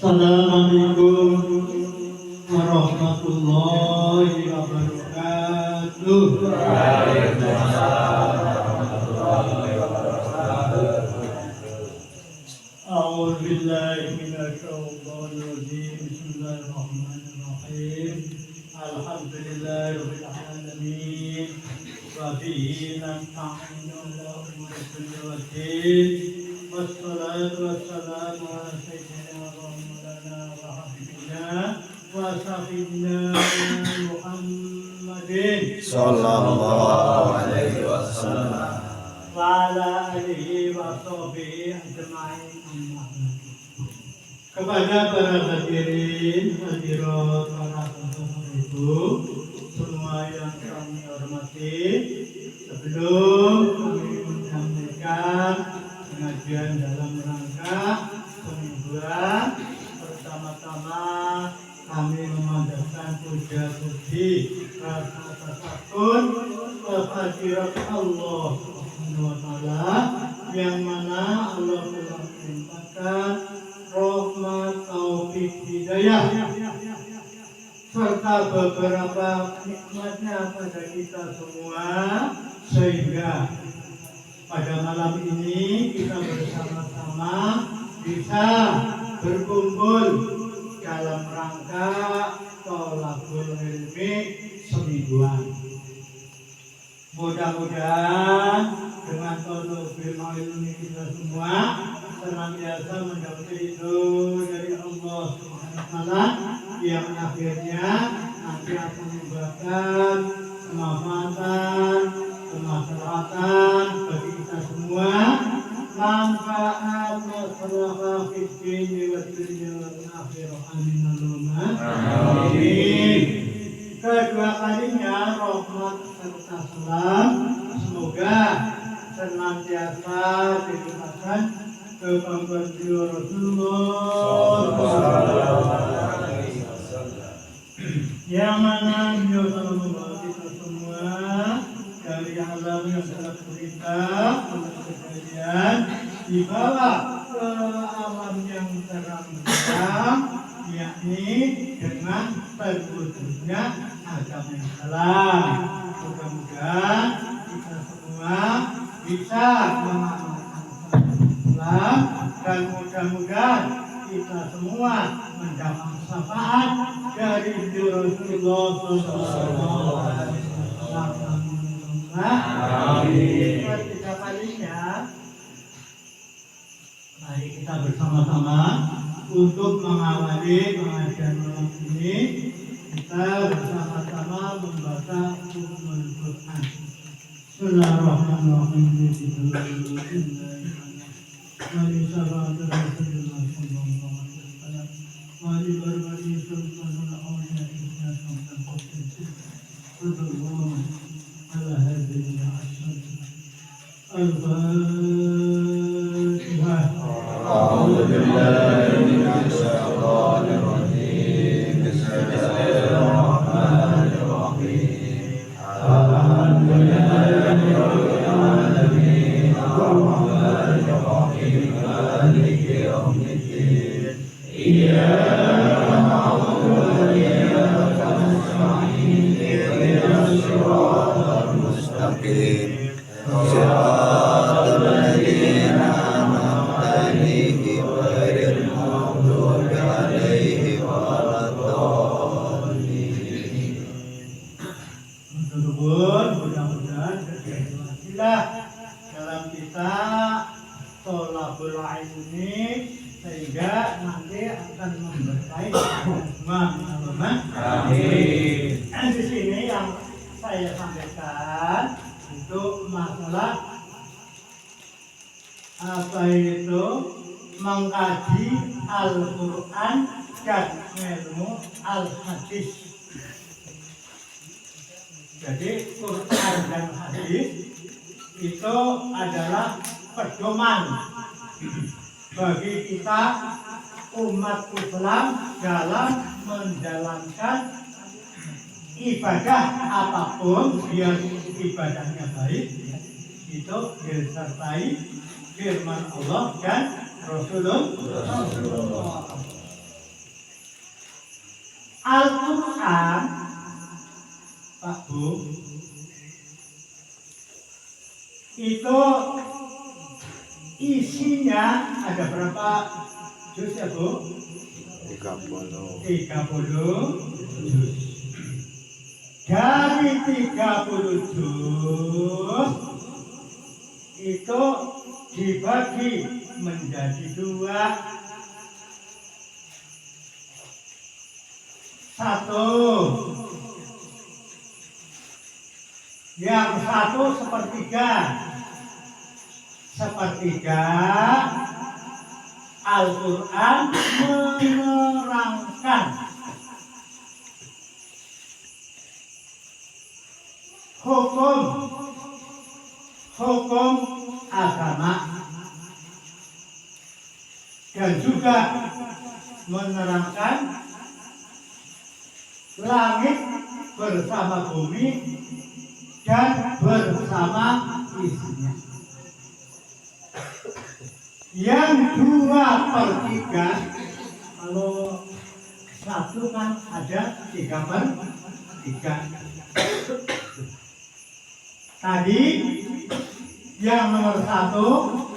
Assalamualaikum warahmatullahi wabarakatuh. Waalaikumsalam warahmatullahi wabarakatuh. A'udzu billahi minasy syaithanir rajim. Bismillahirrahmanirrahim. Alhamdulillahirabbil alamin. Wa bihi nasta'inu ala umuri dunya waddin. Wassalatu wassalamu ala sayyidina wa maulana wa habibina wa syafiina Muhammadin Sallallahu alaihi wasallam. wa ala alihi wa sahbihi ajma'in. Amma ba'du. Kepada para hadirin, hadirat, para saudara ibu semua yang kami hormati, sebelum kami menyampaikan pengajian dalam rangka penghiburan, pertama-tama kami memanjatkan puja puji rasa tasakur kehadirat Allah Subhanahu wa Ta'ala, yang mana Allah telah melimpahkan rahmat, taufik, hidayah serta beberapa nikmatnya pada kita semua, sehingga pada malam ini kita bersama-sama bisa berkumpul dalam rangka tholaqul ilmi semingguan. Mudah-mudahan dengan tholaqul ilmi kita semua senantiasa mendapat ridho dari Allah Subhanahu wa Ta'ala, yang akhirnya nanti akan membuahkan kemanfaatan, kemaslahatan bagi kita semua, manfaat maslahah fid dini wad dunya wal akhirah. Amin Allahumma amin. Kedua kalinya rahmat serta salam semoga senantiasa dilimpahkan kepada Rasulullah yang mana beliau telah membawa kita semua dari alam yang sangat berita untuk kejadian dibawa ke alam yang terang, yakni dengan terwujudnya agama Islam. Mudah-mudahan kita semua bisa mengamalkan Islam, dan mudah-mudahan kita semua mendapat syafaat dari Rasulullah SAW. Amin. Ketiga kalinya, mari kita bersama-sama untuk mengawali pengajian malam ini. Kita bersama-sama membaca Ummul Quran. Bismillahirrahmanirrahim. Mari sahabat Rasulullah sallallahu alaihi wasallam. Mari berbagi sultan awalnya kita sampai posisi. Sallallahu ala hadhihi al-Fatihah. A'udzu billahi minasy syaithanir rajim. Bismillahirrahmanirrahim. Alhamdulillahi rabbil alamin. Arrahmanir rahim. Maliki yaumiddin. Iyyaka na'budu wa iyyaka nasta'in. Ihdinas siratal mustaqim. Siratal ladzina an'amta 'alaihim ghairil maghdubi 'alaihim waladdallin. Mudah-mudahan berjaya dalam kita tholaqul ilmi, sehingga nanti akan memberkahi semua. Amin. Di sini yang saya sampaikan itu masalah apa itu mengkaji Al-Quran dan ilmu Al-Hadis. Jadi Quran dan Hadis itu adalah pedoman bagi kita umat Islam dalam menjalankan ibadah apapun, biar ibadahnya baik, itu disertai firman Allah dan Rasulullah. Al-Quran, Pak Bu, itu isinya ada berapa juz ya Bu? 30. 30 juz. Dari 30 juz itu dibagi menjadi dua. Satu, yang satu sepertiga Al-Quran menerangkan hukum agama dan juga menerangkan langit bersama bumi dan bersama isinya. Yang 2/3, kalau satu kan ada 3/3. Tadi yang nomor 1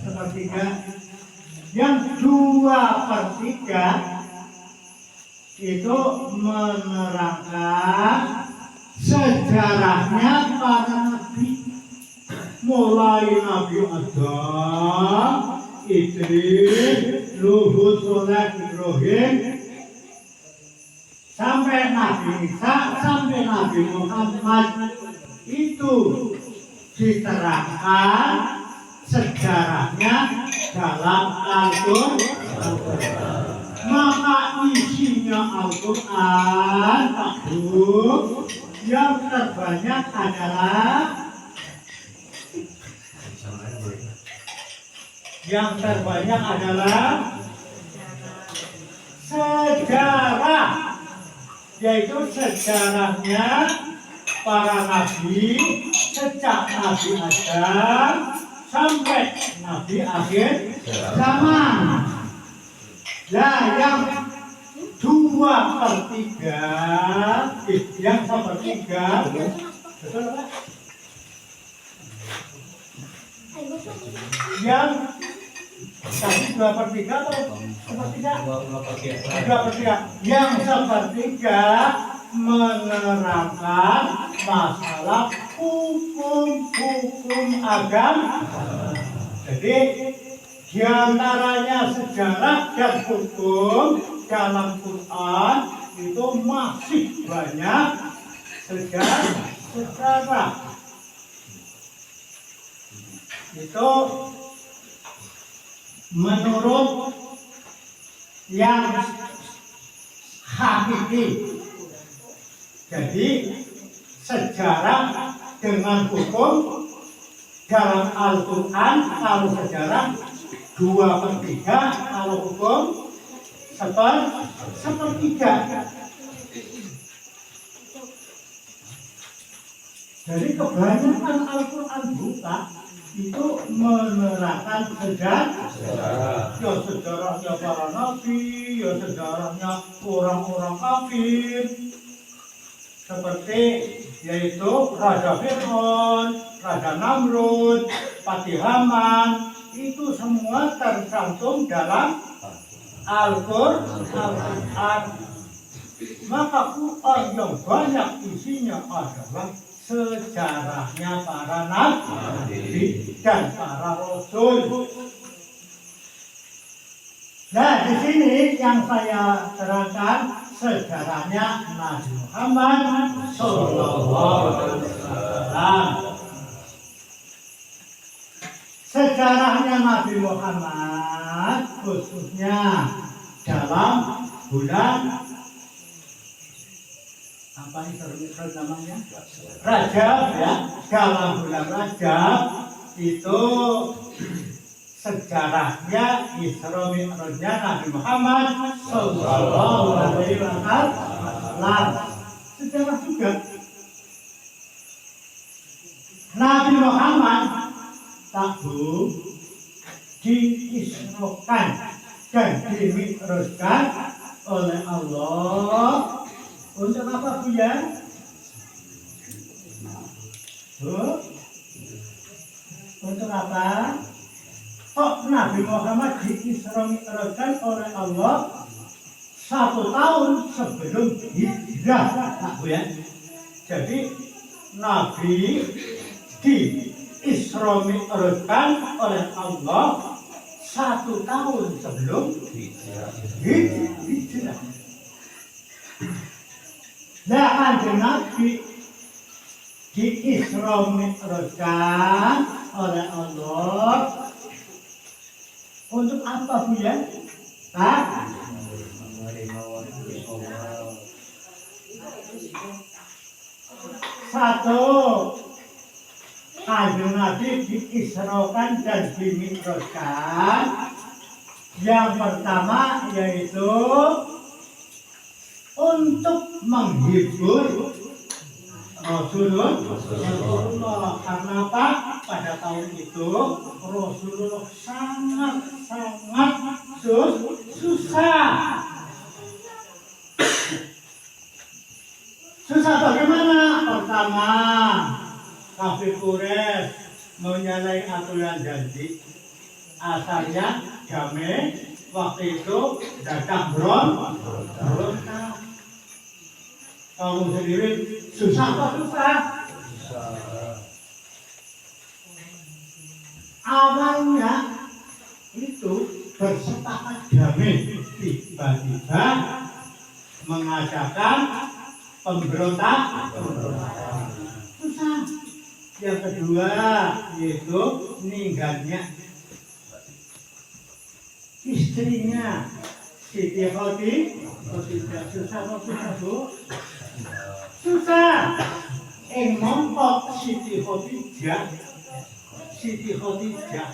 sepertiga, yang 2/3 itu menerangkan sejarahnya para nabi, mulai Nabi Adam, Idris, Luhut, Soleh, Ibrahim, sampai Nabi Isa, sampai Nabi Muhammad. Itu diterangkan sejarahnya dalam Al-Quran. Maka isinya Al-Quran, Pak Bu, yang terbanyak adalah sejarah, yaitu sejarahnya para nabi sejak Nabi Adam sampai Nabi akhir zaman. Nah, yang 2/3, yang 1/3, betul Pak? Yang tadi 2/3 atau 1/3? 2/3. Yang 1/3 menerangkan masalah hukum agama. Jadi diantaranya sejarah dan hukum dalam Quran itu masih banyak sejarah. Itu menurut yang hakiki. Jadi sejarah dengan hukum dalam Al-Quran, kalau sejarah 2/3, kalau hukum 1/3. Jadi kebanyakan Al-Quran buka itu menerangkan sejarahnya para nabi, ya sejarahnya orang-orang kafir, seperti yaitu Raja Fir'aun, Raja Namrud, Patih Haman, itu semua tercantum dalam Al-Quran. Maka Quran yang banyak isinya adalah sejarahnya para nabi dan para rasul. Nah, di sini yang saya terangkan sejarahnya Nabi Muhammad Sallallahu Alaihi Wasallam. Sejarahnya Nabi Muhammad khususnya dalam bulan apa ini namanya? Rajab, ya. Dalam bulan Rajab itu sejarahnya Isra Mi'rajnya Nabi Muhammad Sallallahu Alaihi Wasallam. Sejarah juga Nabi Muhammad tahu diisrokan dan dimi'rajkan oleh Allah. Untuk apa Bu ya? Bu? Untuk apa? Kok Nabi Muhammad diisra mi'rajkan oleh Allah 1 tahun sebelum hijrah, Pak Bu ya? Jadi Nabi diisra mi'rajkan oleh Allah 1 tahun sebelum hijrah. Nah, Kanjeng Nabi diisra mi'rajkan oleh Allah untuk apa Bu ya? Satu, Kanjeng Nabi diisrokan dan dimi'rajkan. Yang pertama yaitu untuk menghibur Rasulullah. Karena apa? Pada tahun itu Rasulullah sangat susah. Susah bagaimana? Pertama, kafir Quraisy menyalahi aturan janji. Asalnya damai, waktu itu datang berontak. Kamu sendiri susah apa susah? Awalnya itu bersepakat damai, tiba-tiba mengadakan pemberontakan. Susah. Yang kedua yaitu meninggalnya istrinya Siti Khadijah. Susah apa susah Bu? Susah. Mongkok Siti Khadijah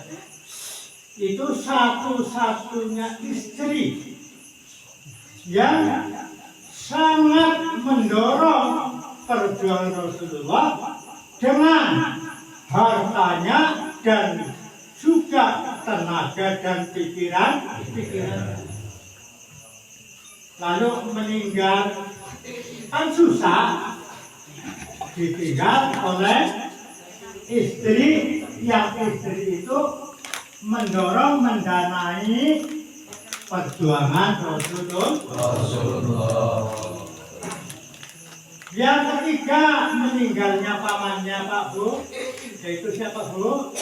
itu satu-satunya istri yang sangat mendorong perjuangan Rasulullah dengan hartanya dan juga tenaga dan pikiran. Lalu meninggal kan susah, ditinggal oleh istri yang istri itu mendorong mendanai perjuangan Rasulullah. Yang ketiga meninggalnya pamannya Pak Bu, yaitu siapa Bu?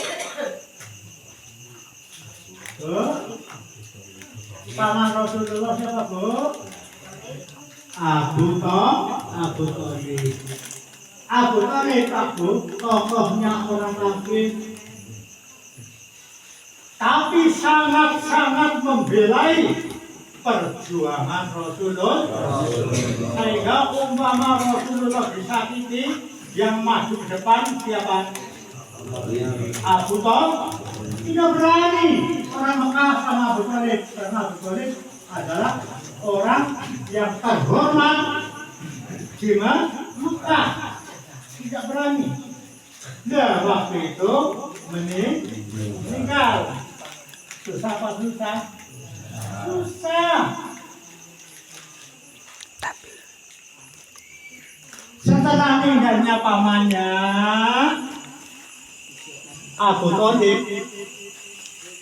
Paman Rasulullah siapa Bu? Abu Thalib. Abu Thalib Pak Bu, tokohnya orang kafir, tapi sangat membelai perjuangan Rasulullah. Sehingga umpama Rasulullah disakiti, yang maju ke depan siapa? Abu Thalib. Tidak berani orang Mekah sama Abu Thalib, karena Abu Thalib adalah orang yang terhormat di Mekah. Tidak berani. Nah, waktu itu meninggal. Susah apa susah? Susah. Setelah meninggalnya pamannya Abu Thalib,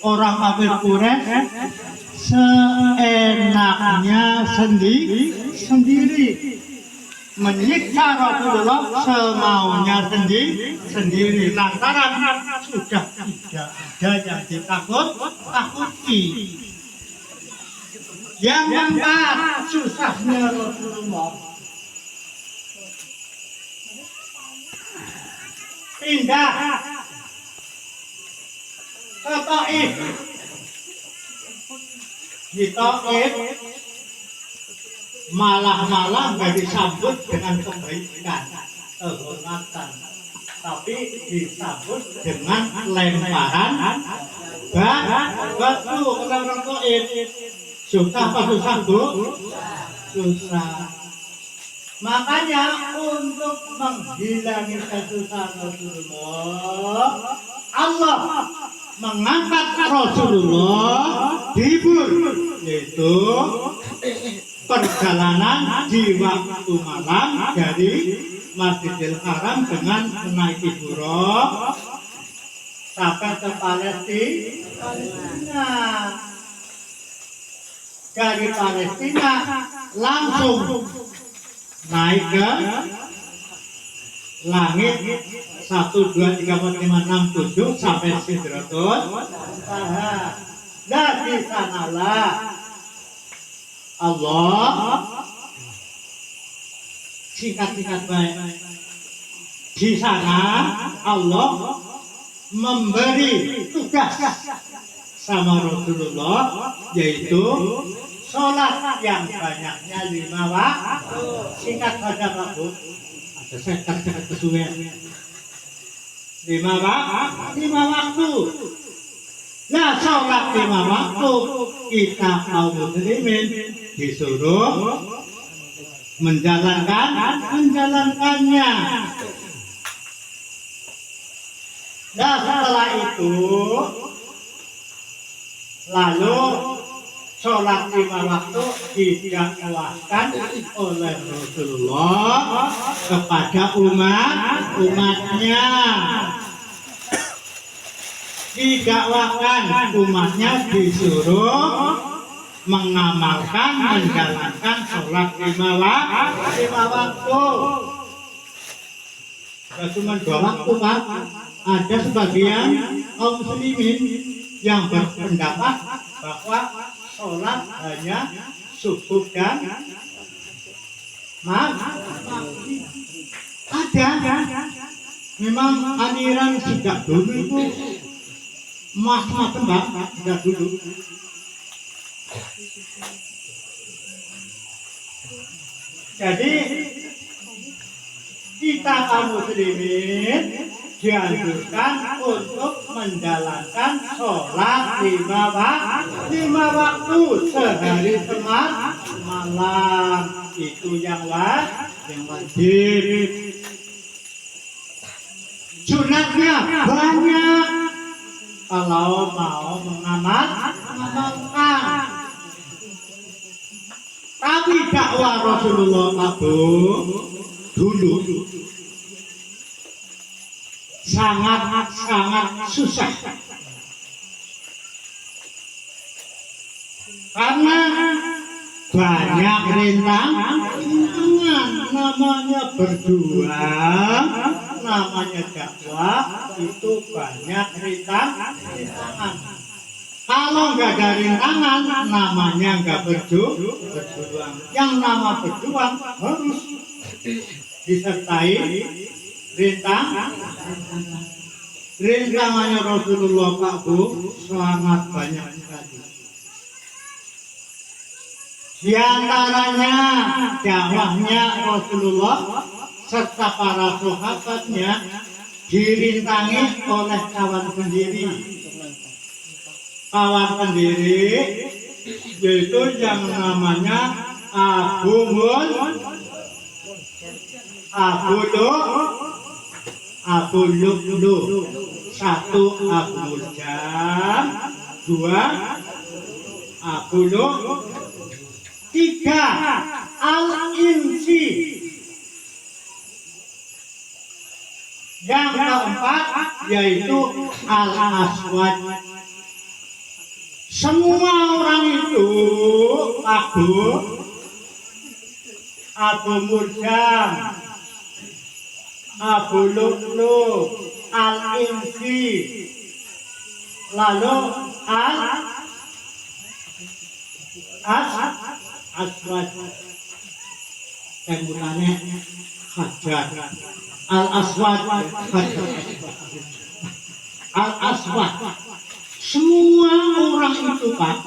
orang kafir Quraisy seenaknya sendiri menyiksa Rasulullah semaunya sendiri lantaran sudah tidak ada yang ditakuti. Yang keempat, susahnya Rasulullah pindah ke Taif. Di Taif malah nggak disambut dengan kebaikan, kehormatan, tapi disambut dengan lemparan batu ke orang Taif. Susah apa susah Bu? Susah. Makanya untuk menghilangi kesusahan Rasulullah, Allah mengangkat Rasulullah dihibur, yaitu perjalanan di waktu malam dari Masjidil Haram dengan menaiki buruk sampai ke Palestina. Dari Palestina langsung naik ke langit 1, 2, 3, 4, 5, 6, 7 sampai Sidratul Muntaha. Nah di sanalah Allah singkat-singkat baik. Di sana Allah memberi tugas sama Rasulullah, yaitu sholat yang banyaknya 5 waktu. Singkat saja Pak Bu. Ada sekat kesuwen. 5 waktu. Nah sholat 5 waktu kita kaum muslimin disuruh menjalankannya. Nah setelah itu lalu sholat 5 waktu didakwahkan oleh Rasulullah kepada umatnya. Didakwahkan umatnya disuruh mengamalkan, menjalankan sholat 5 waktu. Tidak cuma 2 waktu Pak. Ada sebagian kaum muslimin yang berpendapat bahwa sholat hanya subuh dan maghrib. Ada. Memang aliran sejak dulu itu macam-macam Pak, sejak dulu. Jadi kita kaum muslimin dianjurkan untuk menjalankan sholat 5 waktu sehari semalam. Itu yang wajib. Sunatnya banyak kalau mau mengamalkan. Tapi dakwah Rasulullah dulu sangat susah. Karena banyak rintangan, namanya berjuang, namanya dakwah, itu banyak rintangan. Kalau nggak ada rintangan, namanya nggak berjuang. Yang nama berjuang harus disertai rintangan. Rintangannya Rasulullah Pak Bu sangat banyak sekali. Di antaranya dakwahnya Rasulullah serta para sahabatnya dirintangi oleh kawan sendiri. Kawan sendiri yaitu yang namanya Abu Lu'lu'. 1 Abu Muljam, 2 Abu Lu'lu', 3 Al-Insi, yang keempat yaitu Al-Aswad. Semua orang itu Abu Muljam, Abu Lu'lu', Al-Insi, lalu Aswad, sebutannya Hajar. Al-Aswad, Al-Aswad. Semua orang itu Pak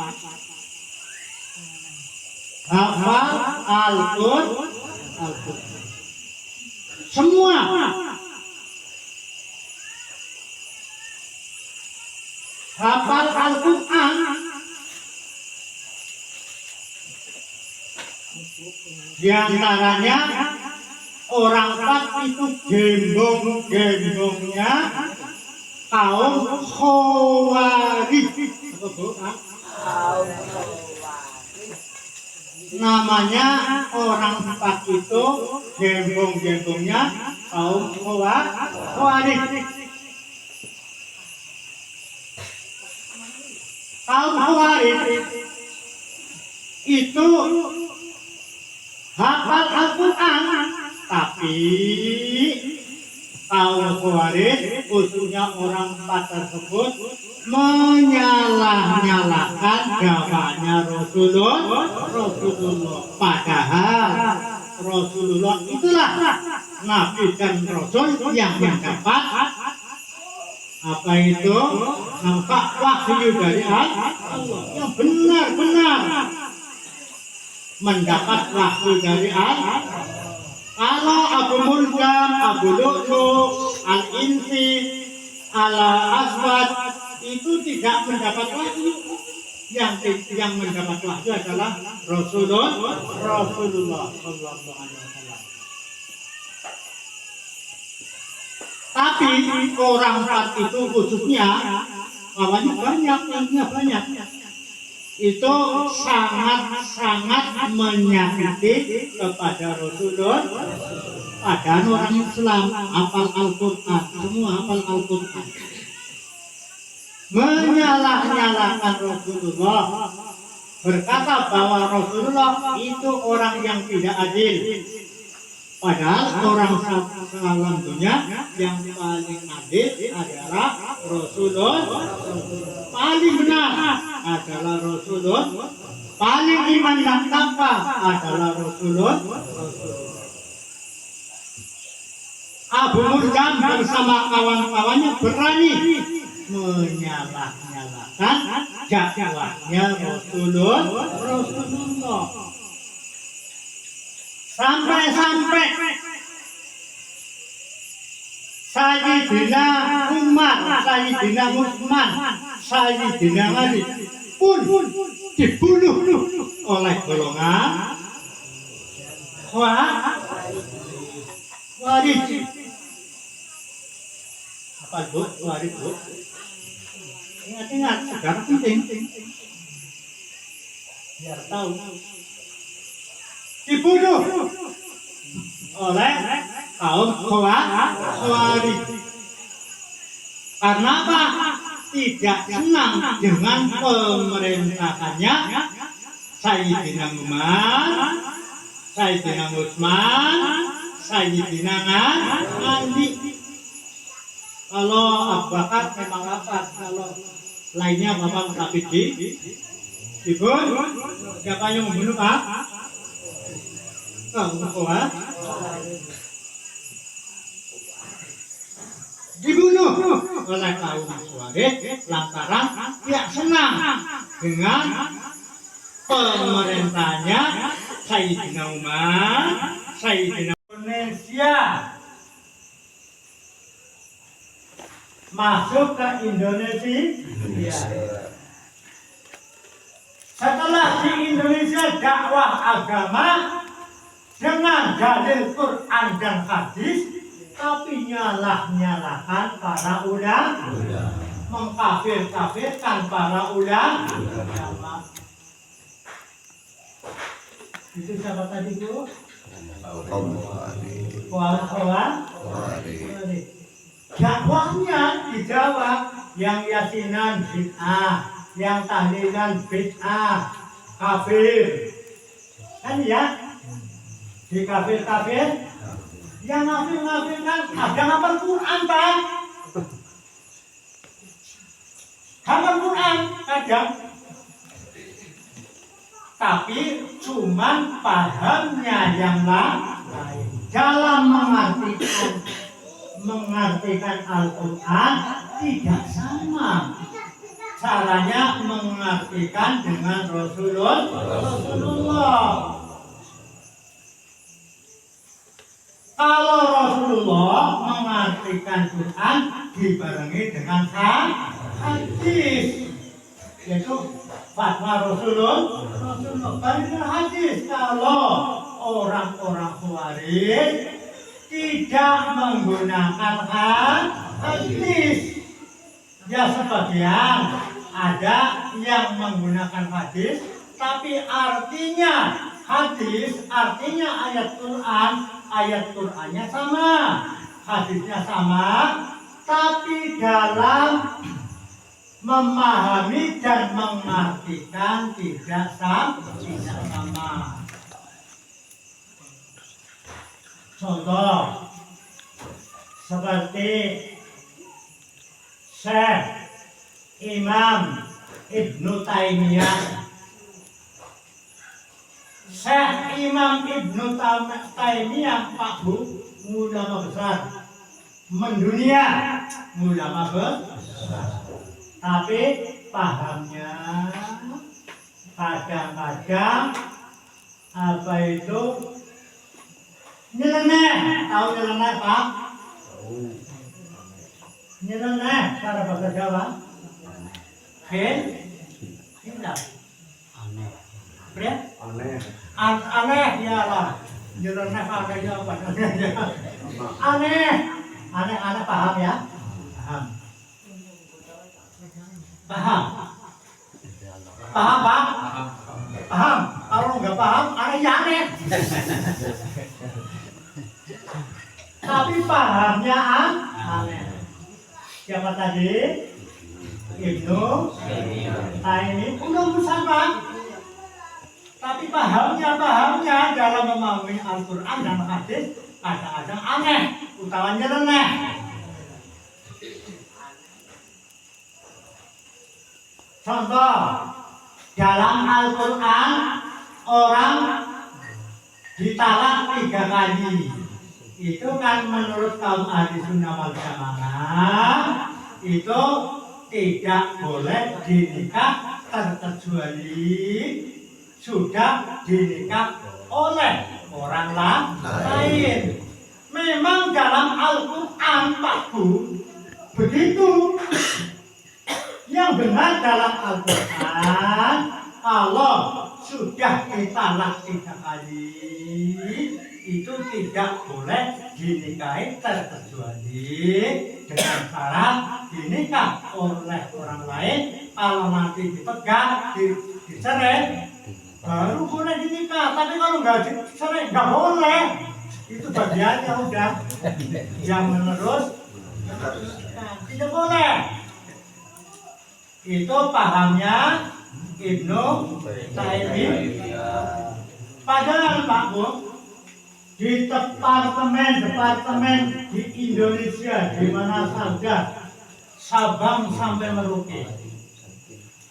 hafal Al-Qur'an. Semua hafal Al-Qur'an. Di antaranya orang Pak itu gembong-gembongnya kaum Khawarij. Namanya orang empat itu gembong-gembongnya kaum Khawarij. Kaum Khawarij itu hafal Al-Quran, tapi kaum Khawarij khususnya orang empat tersebut menyalah-nyalahkan dakwahnya Rasulullah. Padahal Rasulullah itulah Nabi dan Rasul yang mendapat apa itu nampak wahyu dari Allah yang benar-benar mendapat wahyu dari Allah. Kalau Abu Muljam, Abu Lu'lu', Al-Insi, Al-Aswad itu tidak mendapat wahyu. Yang mendapat wahyu adalah Rasulullah Sallallahu Alaihi Wasallam. Tapi orang empat itu khususnya kawannya banyak, itu sangat menyakiti kepada Rasulullah. Padahal orang Islam hafal Al-Quran, semua hafal Al-Quran, menyalah-nyalahkan Rasulullah, berkata bahwa Rasulullah itu orang yang tidak adil. Padahal orang salam dunia yang paling adil adalah Rasulullah. Paling benar adalah Rasulullah. Paling iman dan takwa adalah Rasulullah. Abu Muljam bersama kawan-kawannya berani menyalah-nyalahkan dakwahnya Rasulullah. Sampai Sayyidina Umar, Sayyidina Utsman, Sayyidina Ali pun dibunuh oleh golongan Khawarij. Apa Bu? Khawarij Bu? Ingat, sejarah penting. Biar tahu. Dibunuh oleh kaum Khawarij. Karena apa? Tidak senang dengan pemerintahannya Sayyidina Umar, Sayyidina Utsman, Sayyidina Ali. Kalau Abu Bakar memang rapat, kalau lainnya Bapak tapi dibunuh. Siapa yang membunuh Pak? Dibunuh oleh kaum Khawarij lantaran tidak senang dengan pemerintahnya Sayyidina Umar, Sayyidina Indonesia masuk ke Indonesia. Setelah di Indonesia dakwah agama dengan dalil Quran dan hadis, tapi nyalah-nyalahkan para ulama, mengkafir-kafirkan para ulama. Itu siapa tadi Bu? Dakwahnya dijawab, yang yasinan bid'ah, yang tahlilan bid'ah, kafir. Kan ya? Di kafir-kafir, yang ngafir-ngafirkan ada hafal Quran Pak. Hafal Quran kadang, tapi cuman pahamnya yang lain. Dalam mengartikan Al-Quran tidak sama caranya mengartikan dengan Rasulullah. Kalau Rasulullah mengartikan Quran dibarengi dengan hadis, yaitu fatwa Rasulullah. Barengi hadis. Kalau orang-orang Khawarij tidak menggunakan hadis, ya sebagian ada yang menggunakan hadis, tapi artinya hadis, artinya ayat Qur'annya sama, hadisnya sama, tapi dalam memahami dan mengartikan tidak sama. Contoh seperti Syekh Imam Ibnu Taimiyah. Syekh Imam Ibnu Taimiyah, Pak Bu, ulama besar mendunia, ulama besar. Tapi pahamnya kadang-kadang apa itu nyeleneh. Tahu nyeleneh, Pak? Nyeleneh cara bahasa Jawa. Tidak. Aneh. Aneh. Aneh ya lah. Nyeleneh aneh apa? Aneh. Aneh paham ya? Paham. Paham? Paham, Pak? Paham. Kalau nggak paham, aneh ya aneh. Tapi pahamnya aneh. Siapa tadi? Ibnu Taimiyah. Udah besar, Pak. Tapi pahamnya dalam memahami Al-Quran dan hadis kadang-kadang aneh, utamanya nyeleneh. Contoh, dalam Al-Quran orang ditalak 3 kali. Itu kan menurut kaum ahli sunnah wal jamaah itu tidak boleh dinikah terkecuali sudah dinikah oleh orang lain. Memang dalam Al-Quran, Pak Bu, begitu. Yang benar dalam Al-Quran, kalau sudah ditalak 3 kali, itu tidak boleh dinikahi terkecuali dengan syarat dinikah oleh orang lain. Kalau nanti dipegang, dicerai, baru boleh dinikah. Tapi kalau nggak dicerai, nggak boleh. Itu bagiannya udah. Yang menerus, tidak boleh. Itu pahamnya Ibnu Taimiyah. Padahal Pak Bu, di departemen di Indonesia di mana saja, Sabang sampai Merauke,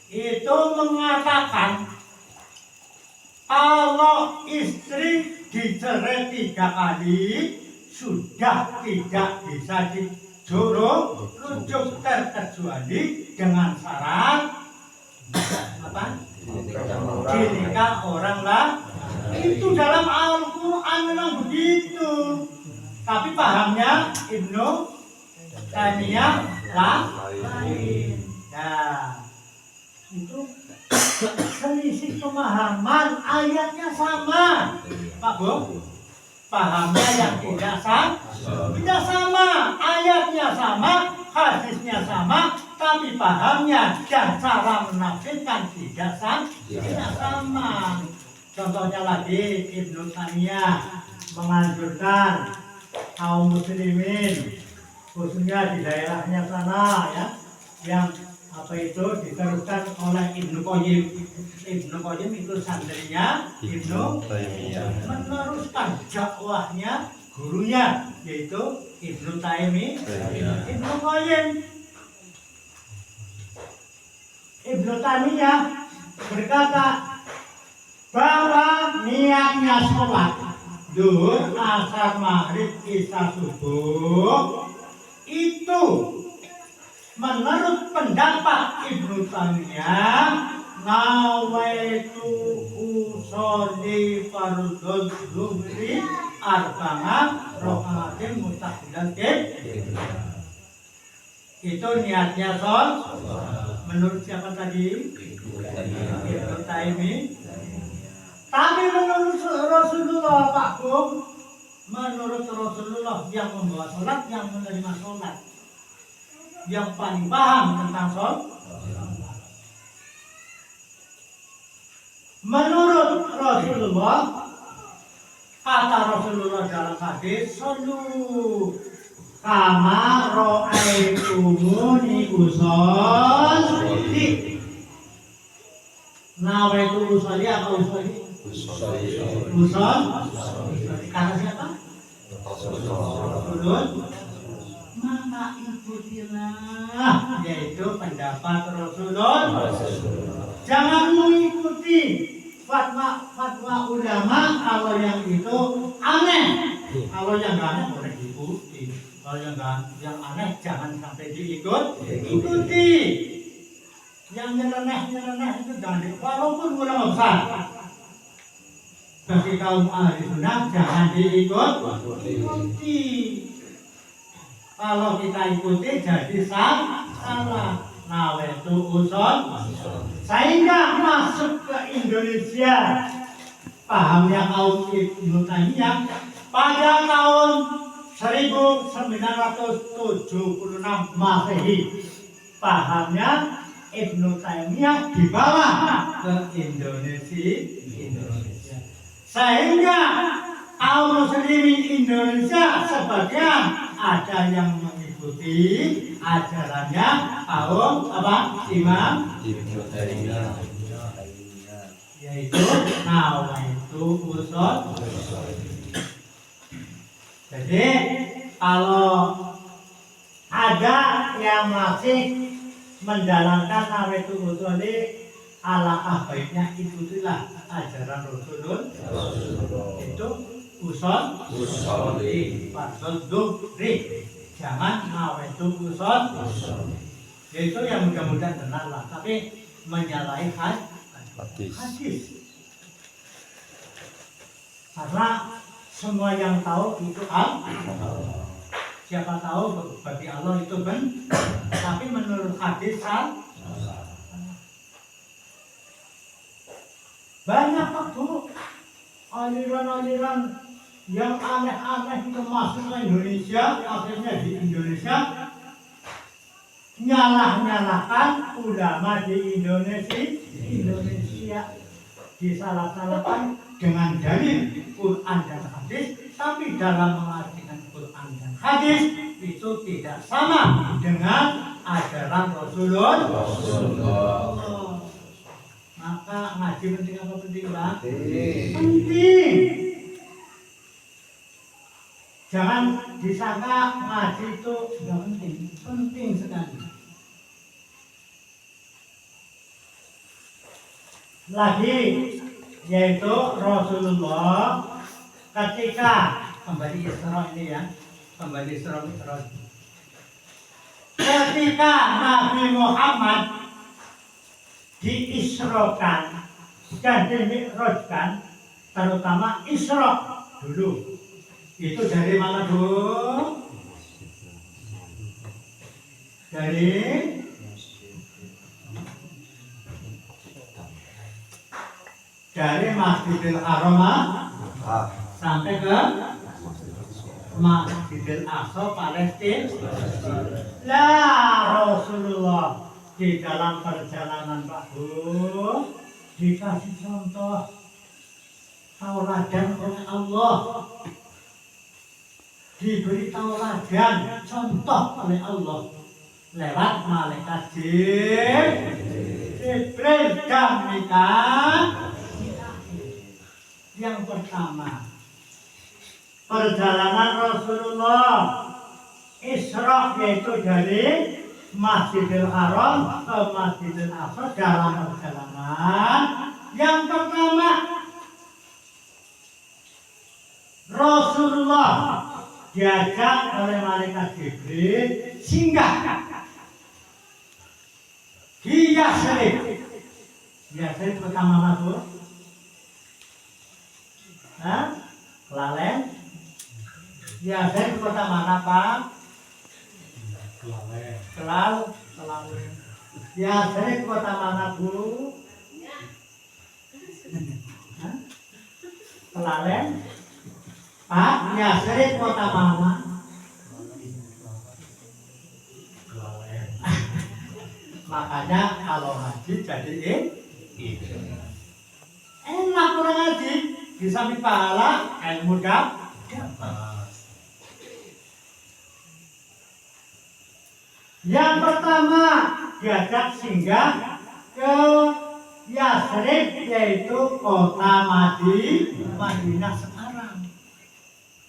itu mengatakan kalau istri dicerai 3 kali sudah tidak bisa rujuk terkecuali dengan syarat apa? Dinikah orang lain. Itu dalam Al-Quran memang begitu. Tapi pahamnya Ibnu Taimiyah lain. Nah, itu selisih pemahaman, ayatnya sama, Pak Bu. Pahamnya yang tidak sama, ayatnya sama, hadisnya sama, tapi pahamnya dan cara menafsirkan tidak sama. Contohnya lagi, Ibnu Taimiyah menganjurkan kaum muslimin, khususnya di daerahnya sana ya, yang apa itu diteruskan oleh Ibnu Qayyim. Ibnu Qayyim itu santrinya Ibnu Taimiyah, meneruskan dakwahnya gurunya yaitu Ibnu Taimiyah. Ibnu Qayyim, Ibnu Taimiyah berkata bahwa niatnya sholat zuhur, asar, maghrib, isya, subuh itu menurut pendapat Ibnu Taimiyah, nawaitu usolli fardhu zuhri arba'a raka'atin mustaqbilan qiblah. Itu niatnya sholat. Menurut siapa tadi? Ibnu Taimiyah. Tapi menurut Rasulullah, Pak Bu, menurut Rasulullah yang membawa sholat, yang menerima sholat, yang paling paham tentang sholat, Menurut Rasulullah, kata Rasulullah dalam hadis, "Sallu kama ra'aitumuni usolli." Nawaitu usolli apa usolli? Usol. Kata siapa? Rasulullah. Maka ikutilah, yaitu pendapat Rasulullah. Jangan mengikuti fatwa ulama kalau yang itu aneh. Kalau yang aneh boleh diikuti. Kalau yang aneh jangan sampai diikuti. Yang nyeleneh itu jangan walaupun ulama besar. Bagi kaum ahli sunnah jangan diikuti. Kalau kita ikuti jadi salah. Nawaitu usul sehingga masuk ke Indonesia pahamnya kaum Ibnu Taimiyah pada tahun 1976 Masehi. Pahamnya Ibnu Taimiyah dibawa ke Indonesia. Sehingga kaum muslimin Indonesia sebagian ada yang mengikuti ajarannya kaum Imam Ibnu Taimiyah, yaitu nawaitu usul. Jadi kalau ada yang masih menjalankan nawaitu usul ini, alangkah baiknya ikutilah ajaran Rasulullah. Itu usul fardhu. Jangan nawaitu usul. Itu yang mudah-mudahan benar lah, tapi menyalahi hadis. Karena semua yang tahu itu Allah. Siapa tahu bagi Allah itu benar, tapi menurut hadis salah. Banyak waktu aliran-aliran yang aneh-aneh itu masuk ke Indonesia, akhirnya di Indonesia nyalah-nyalahkan ulama di Indonesia disalah-salahkan dengan dalil Quran dan hadis, tapi dalam mengartikan Quran dan hadis itu tidak sama dengan ajaran Rasulullah. Maka ngaji penting apa penting, Pak? Penting. Jangan disangka ngaji itu tidak penting. Penting sekali. Lagi yaitu Rasulullah ketika kembali Isra ini ya, kembali Isra Mi'raj. Ketika Nabi Muhammad diisrokan dan dimi'rajkan, terutama Isra dulu. Itu dari mana dulu? Dari Masjidil Haram sampai ke Masjidil Aqsa Palestina. Lah Rasulullah di dalam perjalanan Pak Bu dikasih contoh tauladan oleh Allah, diberi tauladan contoh oleh Allah lewat malaikat Jibril dan Mikail. Yang pertama, perjalanan Rasulullah Isra, yaitu dari Masjidil Haram ke Masjidil Aqsa dalam perjalanan. Yang pertama, Rasulullah diajak oleh malaikat Jibril singgah di Yasrib. Yasrib pertama masuk, Kelalen. Yasrib kota mana Pak? Kelalen. Yasrib kota mana Bu? Kelalen. Pak, Yasrib kota mana? Makanya kalau haji jadi di samping pahala ilmu dapat. Yang pertama diajak singgah ke Yasrib, yaitu kota Madinah sekarang.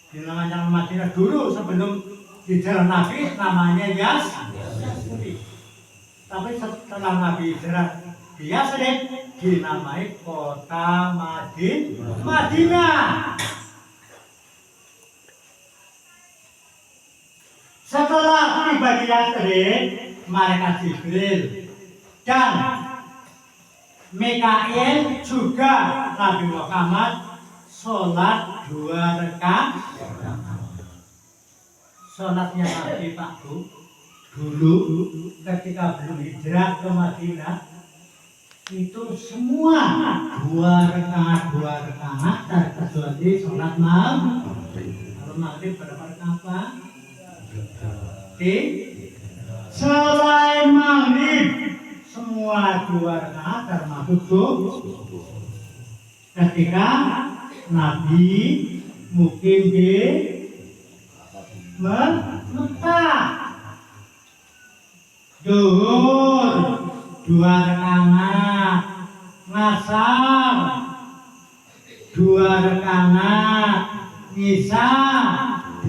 Di namanya Madinah dulu sebelum hijrah Nabi namanya Yasrib. Tapi setelah Nabi hijrah di Yasrib dinamai kota Madinah. Setelah tiba di Yasrib, malaikat Jibril dan Mikail juga Nabi Muhammad sholat 2 rakaat. Sholatnya Nabi Pak Bu dulu ketika belum hijrah ke Madinah itu semua 2 rakaat terkecuali sholat maghrib. Kalau maghrib berapa rakaat? Selain maghrib semua 2 rakaat termasuk subuh. Ketika Nabi mukim di Mekah, zuhur 2 rakaat, ngasar 2 rakaat, isya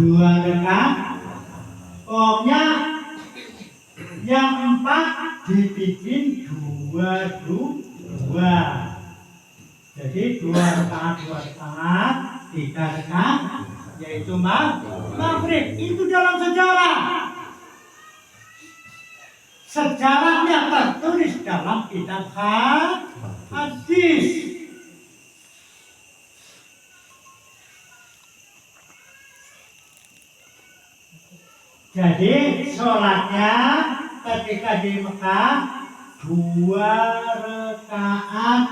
2 rakaat. Pokoknya yang 4 dibikin 2. Jadi 2 rakaat, 3 rakaat, yaitu maghrib. Itu dalam sejarah. Sejarahnya tertulis dalam kitab hadis. Jadi sholatnya ketika di Mekah 2 rakaat.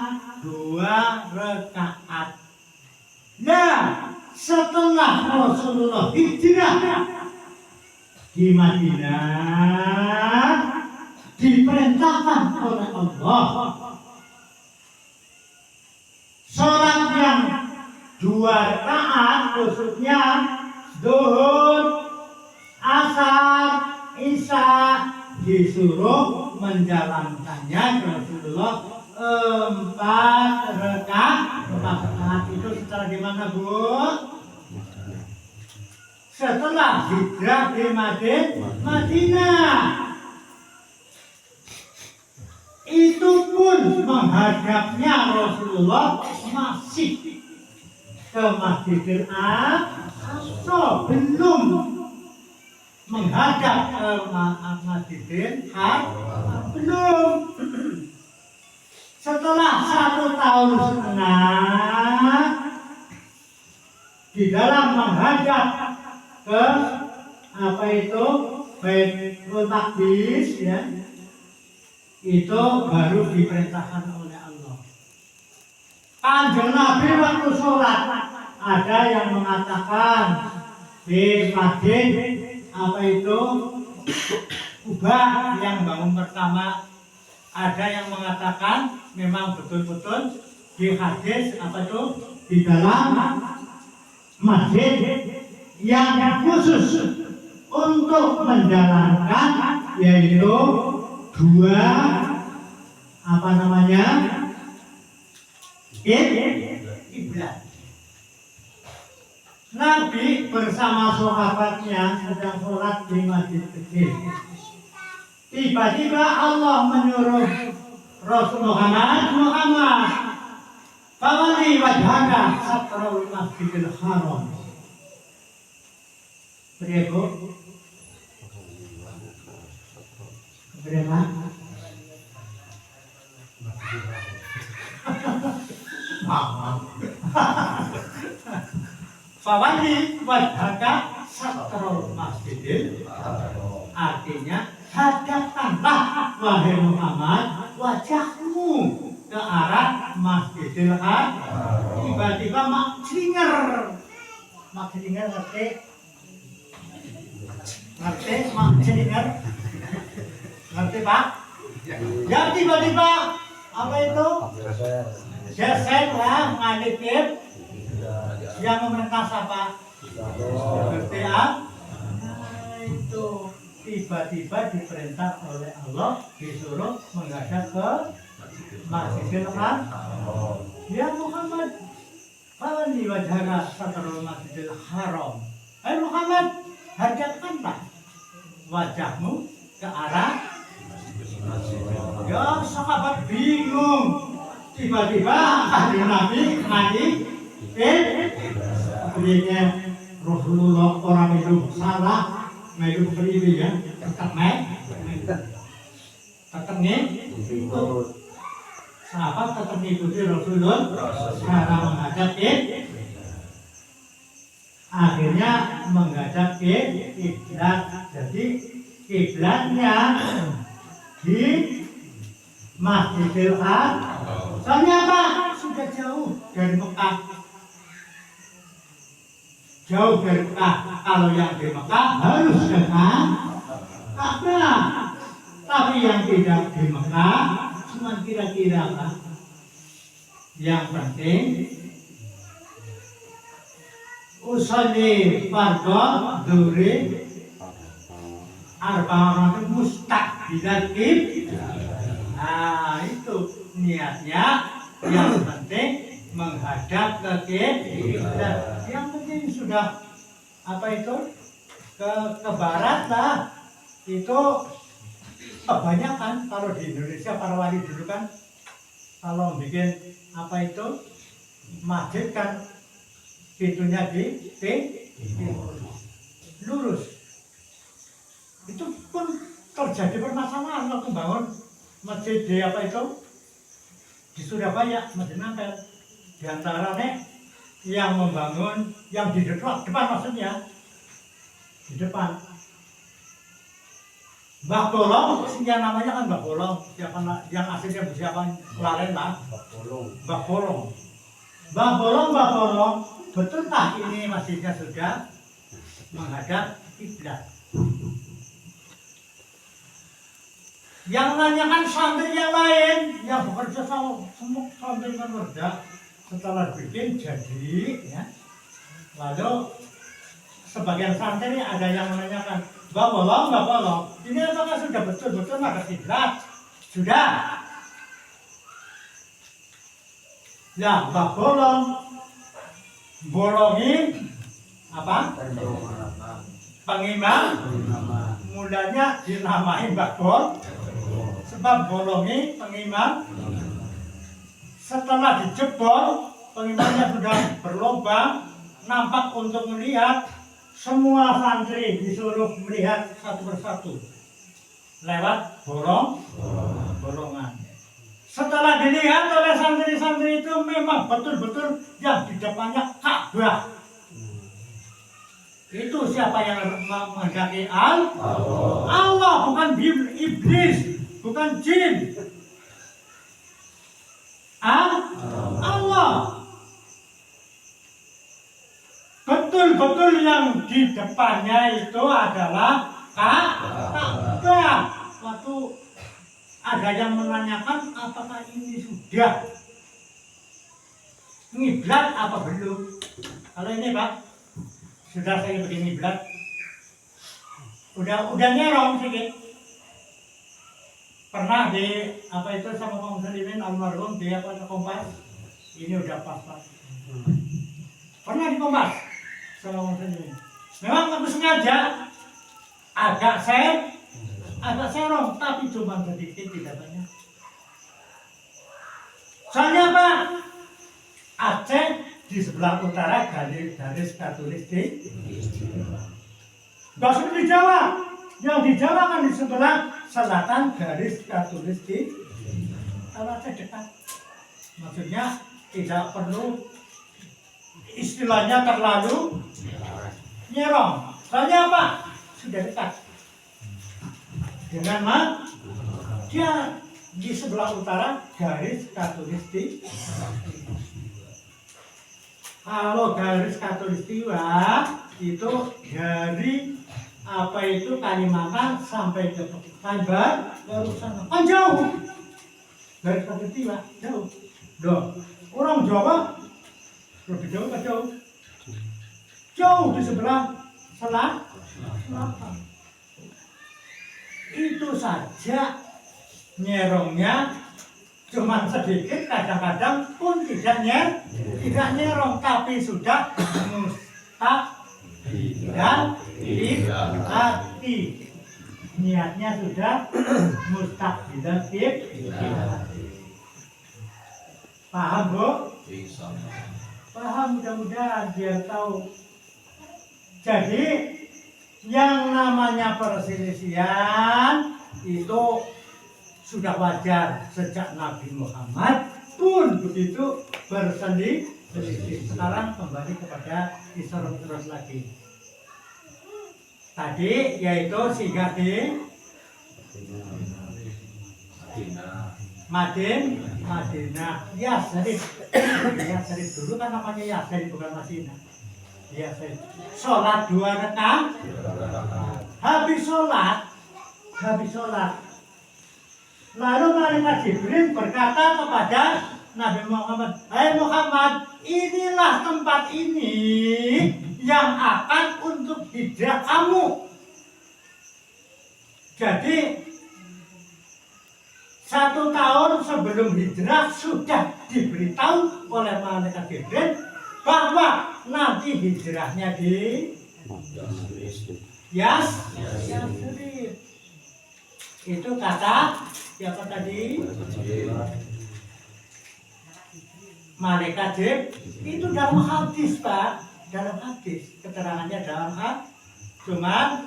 Nah, setelah Rasulullah hijrah di Madinah diperintahkan oleh Allah sholat yang 2 rakaat, khususnya zuhur, asar, isya, disuruh menjalankannya Rasulullah 4 rakaat. Itu secara gimana, Bu? Setelah hijrah di Madinah. Itu pun menghadapnya Rasulullah masih ke Masjidil Aqsa, belum menghadap ke Masjidil Haram, belum. Setelah 1,5 tahun di dalam menghadap ke Baitul Maqdis, ya, itu baru diperintahkan oleh Allah. Kanjeng Nabi waktu sholat ada yang mengatakan di masjid Kubah yang bangun pertama, ada yang mengatakan memang betul-betul di hadis di dalam masjid yang khusus untuk menjalankan, yaitu 2 kiblat. Nabi bersama sahabatnya sedang sholat di masjid kecil. Tiba-tiba Allah menyuruh Rasul Muhammad, "Fawalli wajhaka satrul masjidil haram." Beribu. Berapa? Fawalli wajhaka satrul masjidil haram. Artinya hadapkanlah wahai Muhammad wajahmu ke arah Masjidil Haram. Tiba-tiba mak slinger ngerti mak slinger ngerti Pak? Ya tiba-tiba apa itu? Geser lah ngadikip Yang memerintah siapa? Gusti Allah. Nah, itu tiba-tiba diperintah oleh Allah disuruh menghadap ke Masjidil Haram. Ya Muhammad, fawalli wajhaka satrul Masjidil Haram. Hai Muhammad, hadapkanlah wajahmu ke arah. Ya sahabat bingung. Tiba-tiba ada Nabi nani, kemudiannya Rasulullah orang itu salah, melu beri ya, tetap nih, sahabat tetap mengikuti Rasulullah, cara menghadap akhirnya menghadap kiblat. Jadi kiblatnya di Masjidil Haram. Soalnya apa? Sudah jauh dari Mekah. Jauh dari Mekah. Kalau yang di Mekah harus dengan Ka'bah. Tapi yang tidak di Mekah cuma kira-kira kan. Yang penting usolli fardhu dzuri arba'ah mustaqbilal qiblah. Nah itu niatnya, yang penting menghadap ke kiblat. Yang penting sudah apa itu ke barat lah. Itu kebanyakan kalau di Indonesia para wali dulu kan kalau bikin apa itu masjid kan pintunya di lurus. Itu pun terjadi permasalahan waktu bangun masjid di apa itu di Surabaya, Masjid Ampel. Di antaranya yang membangun yang di depan maksudnya di depan Mbah Bolong, yang namanya kan Mbah Bolong, siapa yang aslinya siapa Laren lah. Mbah Bolong, betulkah ini masjidnya sudah menghadap kiblat? Yang nanyakan santri yang lain yang bekerja sama semua santri kan kerja setelah bikin jadi ya. Lalu sebagian santri ada yang menanyakan, Mbak Bolong, ini apakah sudah betul-betul ada kiblat? Sudah. Ya, Mbak Bolong bolongin apa? Pengimam. Mulanya dinamai Mbak Bolong. Sebab bolongi pengimam, setelah dijebol pengimamnya sudah berlubang, nampak untuk melihat, semua santri disuruh melihat satu persatu lewat bolongan. Setelah dilihat oleh santri-santri itu memang betul-betul yang di depannya Ka'bah. Itu siapa yang menghendaki Allah, bukan iblis. Bukan jin. Allah. Betul-betul yang di depannya itu adalah Ka'bah. Waktu ada yang menanyakan apakah ini sudah ngiblat apa belum. Kalau ini Pak, sudah saya bikin ngiblat. Udah nyerong sedikit. Pernah di apa itu sama Pak Muslimin almarhum di apa Kompas. Ini udah pas. Pernah di Kompas sama Pak Muslimin. Memang aku sengaja agak serong tapi cuma sedikit tidak banyak. Soalnya apa? Aceh di sebelah utara garis katulistik. Gak usah di Jawa. Yang di Jawa kan di sebelah selatan garis katulistik. Kalau Aceh dekat. Maksudnya tidak perlu istilahnya terlalu nyerong. Soalnya apa? Sudah dekat. Dengan dia di sebelah utara garis katulistik. Kalau garis katulistiwa itu dari apa itu Kalimantan sampai ke Tanjbar baru sana. Kan jauh. Garis katulistiwa jauh. Loh, orang Jawa lebih jauh ke jauh. jauh di sebelah selatan. Itu saja nyerongnya cuma sedikit, kadang-kadang pun tidak nyerong, tapi sudah mustaqbilati. Niatnya sudah mustaqbilati. Paham, Bu? Paham, mudah-mudahan biar tahu. Jadi yang namanya perselisihan itu sudah wajar sejak Nabi Muhammad pun begitu berselisih. Sekarang kembali kepada terus lagi. Tadi yaitu singgah di Madinah. Yasrib dulu kan namanya Yasrib, bukan Madinah. Yasrib. Sholat 2 rakaat. Habis sholat. Lalu malaikat Jibril berkata kepada Nabi Muhammad, "Hai Muhammad, inilah tempat ini yang akan untuk hijrah kamu." Jadi 1 tahun sebelum hijrah sudah diberitahu oleh malaikat Jibril bahwa nanti hijrahnya di Yasrib. Itu kata siapa tadi? Malaikat Jibril. Itu dalam hadis, Pak. Dalam hadis. Keterangannya dalam hadis. Cuman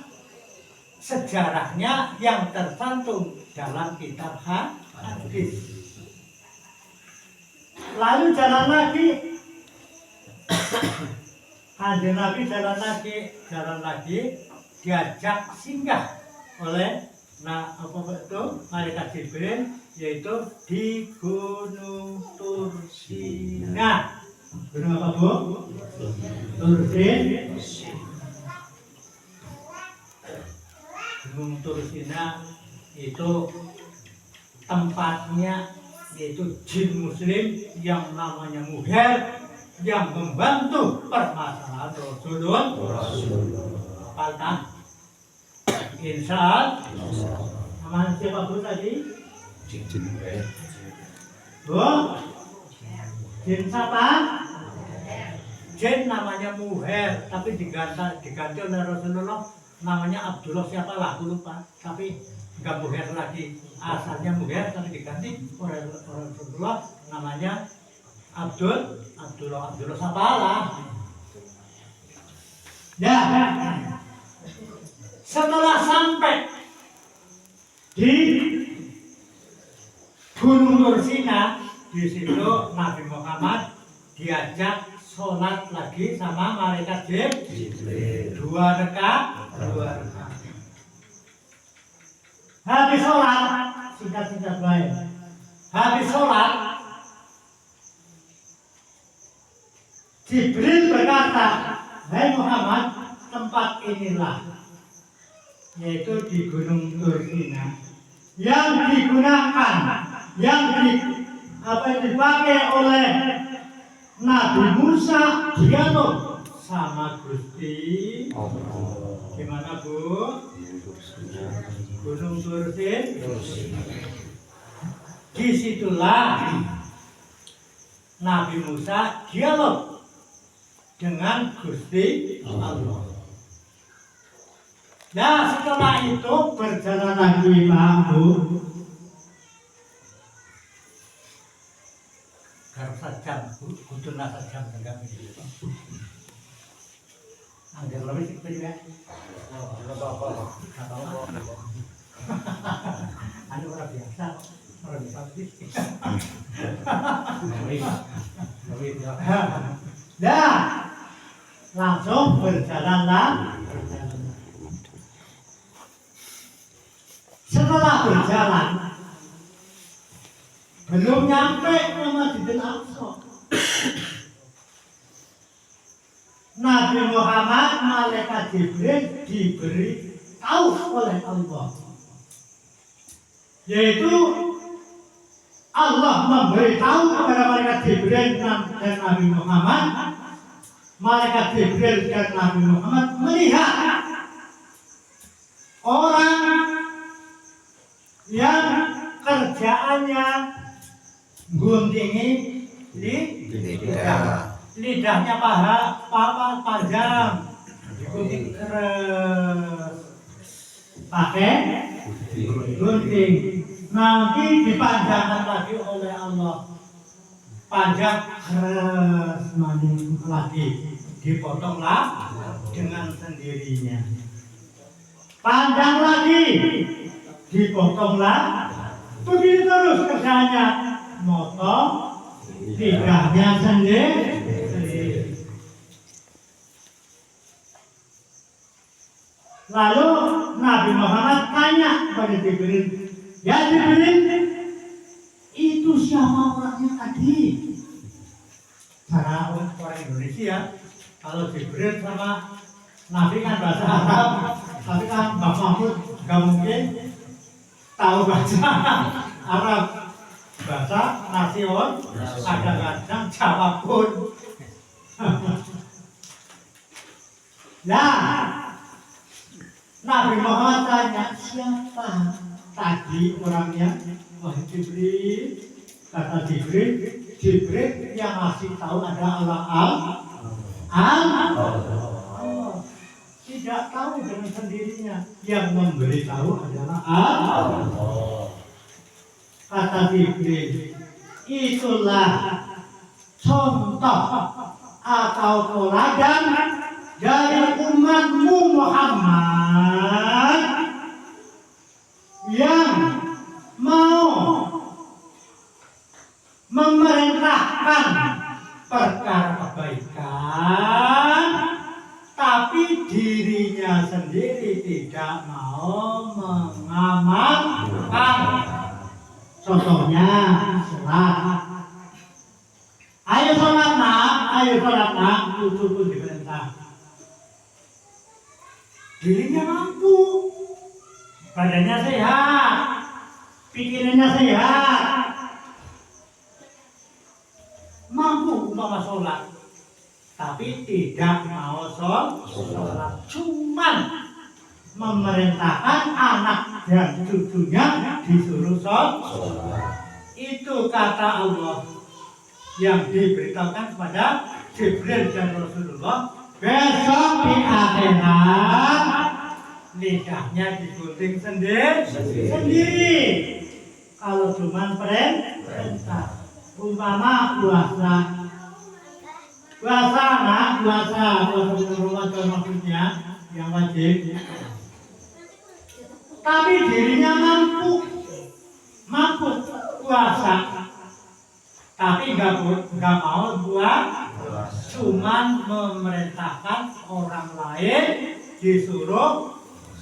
sejarahnya yang tercantum dalam kitab hadis. Lalu jalan lagi. Kanjeng Nabi jalan lagi diajak singgah oleh malaikat Jibril, yaitu di Gunung Tursina. Gunung apa, Bu? Gunung Tursina itu tempatnya, yaitu jin muslim yang namanya Muher, yang membantu permasalahan Rasulullah. Apakah? Insya nama siapa, Bu, tadi? Bu? Jin siapa? Jin namanya Muher, tapi diganti oleh Rasulullah namanya Abdullah siapa lah, aku lupa. Tapi enggak Muher lagi, asalnya Muher tapi diganti oleh Rasulullah namanya Abdullah siapa lah. Ya. Setelah sampai di Gunung Tursina, di situ Nabi Muhammad diajak sholat lagi sama malaikat Jibril 2 rakaat. Habis sholat, singkat baik. Habis sholat, Jibril berkata, "Hai Muhammad, tempat inilah, yaitu di Gunung Tursina, yang digunakan, yang dipakai oleh Nabi Musa dialog sama Gusti Allah." Gimana, Bu? Gunung Tursina. Disitulah Nabi Musa dialog dengan Gusti Allah. Ya, setelah itu berjalan lagi, Pak, Bu. Garap sajam, kudu nasa jam enggak begitu. Angger lebih sikit ya. Anu orang biasa, orang biasa. Ya, langsung berjalanlah. Setelah berjalan, belum nyampe ke Masjidil Aqsa, Nabi Muhammad, malaikat Jibril diberi tahu oleh Allah, yaitu Allah memberitahu kepada malaikat Jibril dan Nabi Muhammad malaikat Jibril dan Nabi Muhammad melihat orang yang kerjaannya guntingi lidahnya panjang, digunting keras, pakai gunting. Nanti dipanjangkan lagi oleh Allah, panjang keras lagi, dipotonglah dengan sendirinya. Panjang lagi, dipotonglah, begitu terus kerjanya, motong lidahnya sendiri. Lalu Nabi Muhammad tanya kepada Jibril, ya Jibril, itu siapa orangnya tadi? Cara orang Indonesia, kalau Jibril sama Nabi kan bahasa Arab, tapi kan Mbak Mahmud gak mungkin tahu bahasa Arab. Bahasa nasion, kadang-kadang jawab pun. Nah, Nabi Muhammad tanya, siapa tadi orangnya? Wah, Jibril. Kata Jibril yang ngasih tahu ada Allah. Tidak tahu dengan sendirinya. Yang memberitahu adalah Allah. Kata Jibril, itulah contoh atau teladan dari umatmu Muhammad yang mau memerintahkan perkara kebaikan, tapi dirinya sendiri tidak mau mengamalkan. Contohnya sholat. Ayo sholat nak, cucu pun diperintah. Dirinya mampu, badannya sehat, pikirannya sehat, mampu umpama sholat, tapi tidak mau sholat, cuman memerintahkan anak dan cucunya disuruh sholat. Itu kata Allah yang diberitakan kepada Jibril dan Rasulullah. Besok di akhirat lidahnya digunting sendiri. Kalau cuma perintah, umpama puasa Ramadan maksudnya yang wajib. Tapi dirinya mampu puasa, tapi nggak mau buat, cuman memerintahkan orang lain disuruh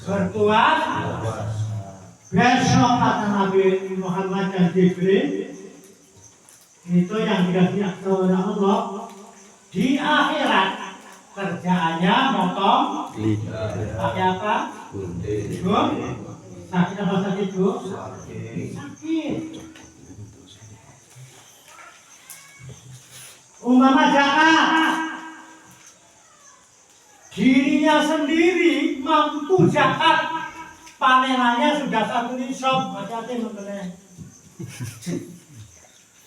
berpuasa. Besok kata Nabi Muhammad dan Jibril, itu yang dikasih oleh Allah, di akhirat kerjaannya motong pakai apa? Sakit apa sakit bu? Sakit. Umpama zakat, dirinya sendiri mampu zakat, panenannya sudah 1 nisab, hati-hati mengenai.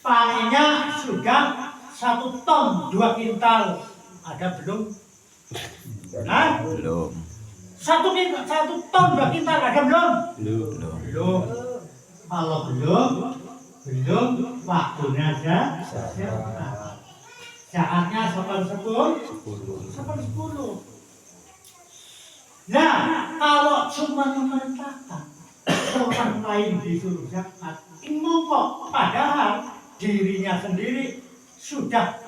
Panennya sudah 1 ton 2 kintal, ada belum? Nah, Belum. 1 ton 2 kintal ada belum? Belum. Kalau belum waktunya aja. Saatnya 10. Nah, kalau cuma memerintahkan orang lain disuruh zakat, mongko padahal dirinya sendiri sudah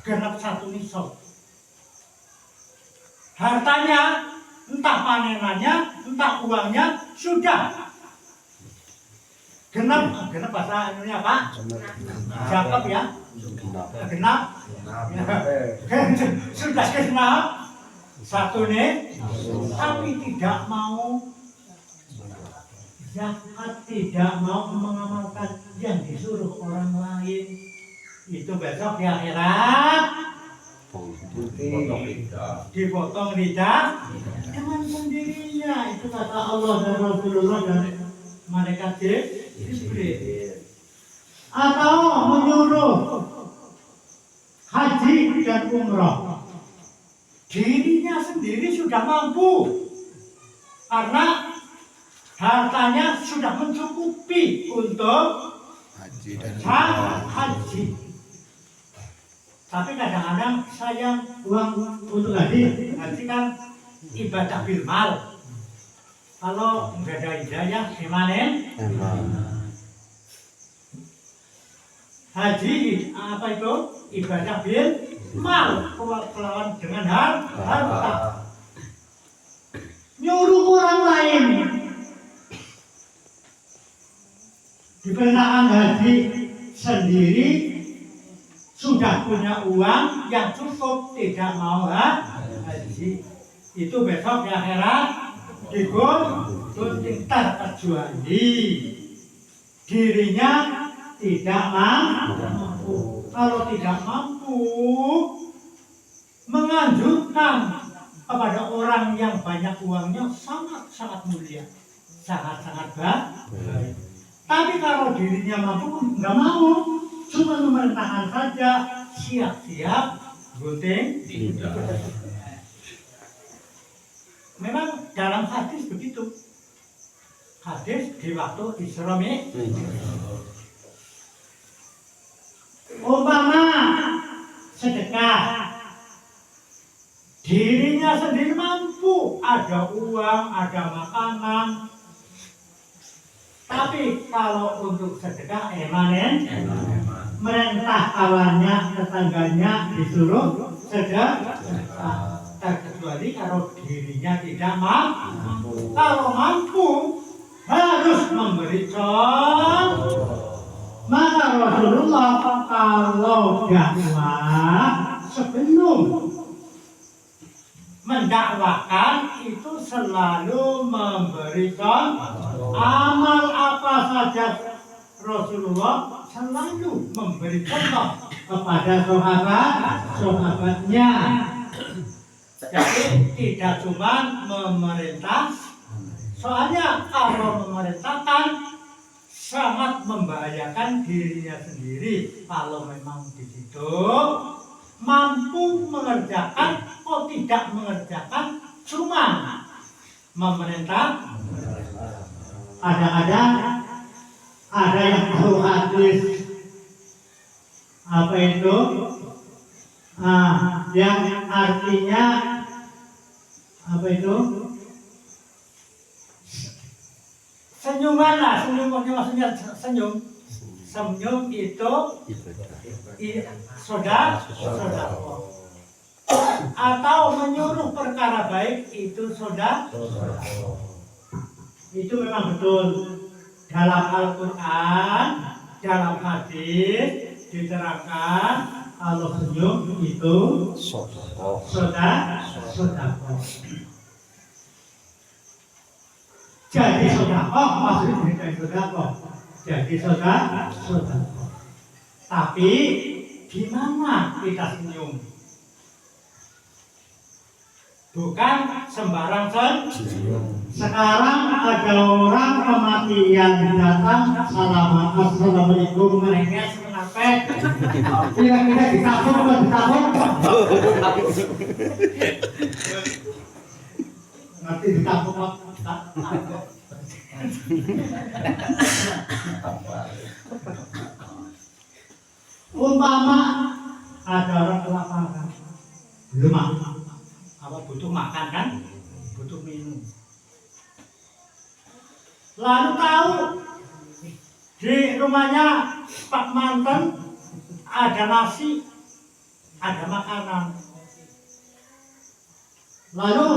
genap 1 nisab. Hartanya, entah panenannya, entah uangnya sudah genap bahasa Indonesia apa? Zakat ya? Genap. Sudah genap 1 nih, tapi tidak mau zakat, tidak mau mengamalkan yang disuruh orang lain. Itu besok di akhirat dipotong lidah dengan sendirinya. Itu kata Allah dan Rasulullah dan malaikat Jibril. Atau menyuruh haji dan umrah, dirinya sendiri sudah mampu karena hartanya sudah mencukupi untuk Haji dan haji. Tapi kadang-kadang sayang uang untuk haji. Haji kan ibadah bil mal. Kalau nggak ada hidayah gimana? Haji apa itu? Ibadah bil mal, kelawan dengan harta. Nyuruh orang lain diperintahkan haji sendiri, sudah punya uang yang cukup, tidak mau haji, itu besok di akhirat digunting, terkecuali dirinya tidak mampu. Kalau tidak mampu, menganjurkan kepada orang yang banyak uangnya sangat mulia, sangat baik. Tapi kalau dirinya mampu, nggak mau, cuma memerintahkan saja, siap-siap gunting. Memang dalam hadis begitu. Hadis di waktu Isra Mi'raj. Umpama sedekah, dirinya sendiri mampu, ada uang, ada makanan. Tapi kalau untuk sedekah emanen, merintah kawannya, tetangganya disuruh sedekah, terkecuali kalau dirinya tidak mampu. Kalau mampu harus memberi contoh. Maka Rasulullah kalau dakwah sebelum mendakwakan itu selalu memberikan amal apa saja. Rasulullah selalu memberi contoh kepada sahabatnya. Jadi tidak cuma memerintah, soalnya kalau memerintahkan sangat membahayakan dirinya sendiri. Kalau memang di situ mampu mengerjakan, kok tidak mengerjakan, cuma memerintah. Ada yang tahu hadis apa itu? Yang artinya apa itu? Senyuman lah, maksudnya senyum. Senyum itu saudara. Atau menyuruh perkara baik itu saudara. Itu memang betul. Dalam Al-Quran, dalam hadis diterangkan kalau senyum itu saudara. Jadi sedekah, maksudnya jadi sedekah. Jadi sedekah. Tapi gimana kita senyum? Bukan sembarang senyum. Sekarang ada orang kematian datang, assalamualaikum, mereka kenapa? Kira-kira ditabung atau ditabung? Nanti ditabung apa? Umpama ada orang kelaparan, belum makan, apa butuh makan kan, butuh minum. Lalu tahu di rumahnya Pak Manten ada nasi, ada makanan. Lalu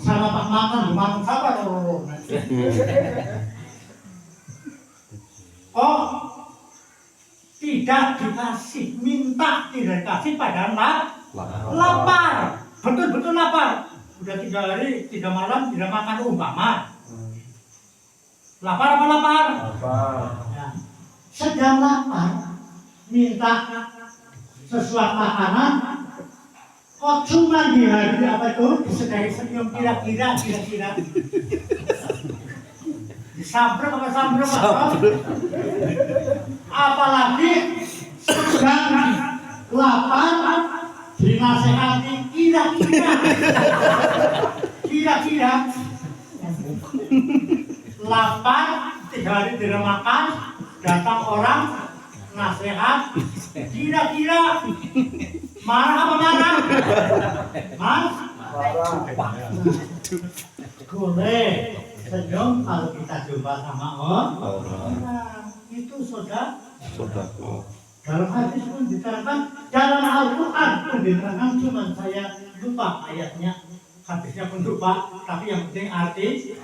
sama Pak Manten dimakan siapa? Oh, tidak dikasih, minta tidak dikasih, padahal lapar, betul-betul lapar. Udah 3 hari 3 malam tidak makan umpama. Lapar apa lapar? Ya. Sedang lapar, minta sesuatu makanan, kok cuma di hari apa itu disedai senyum kira-kira disamprek apa samprek apalagi sedang lapar dinasehati kira-kira lapar 3 hari tidak makan datang orang nasihat kira-kira marah apa marah? Boleh senyum kalau kita jumpa sama orang. Itu saudara. Dalam hadis pun diterangkan, dalam Al-Quran pun diterangkan, cuma saya lupa ayatnya, hadisnya pun lupa, tapi yang penting artinya.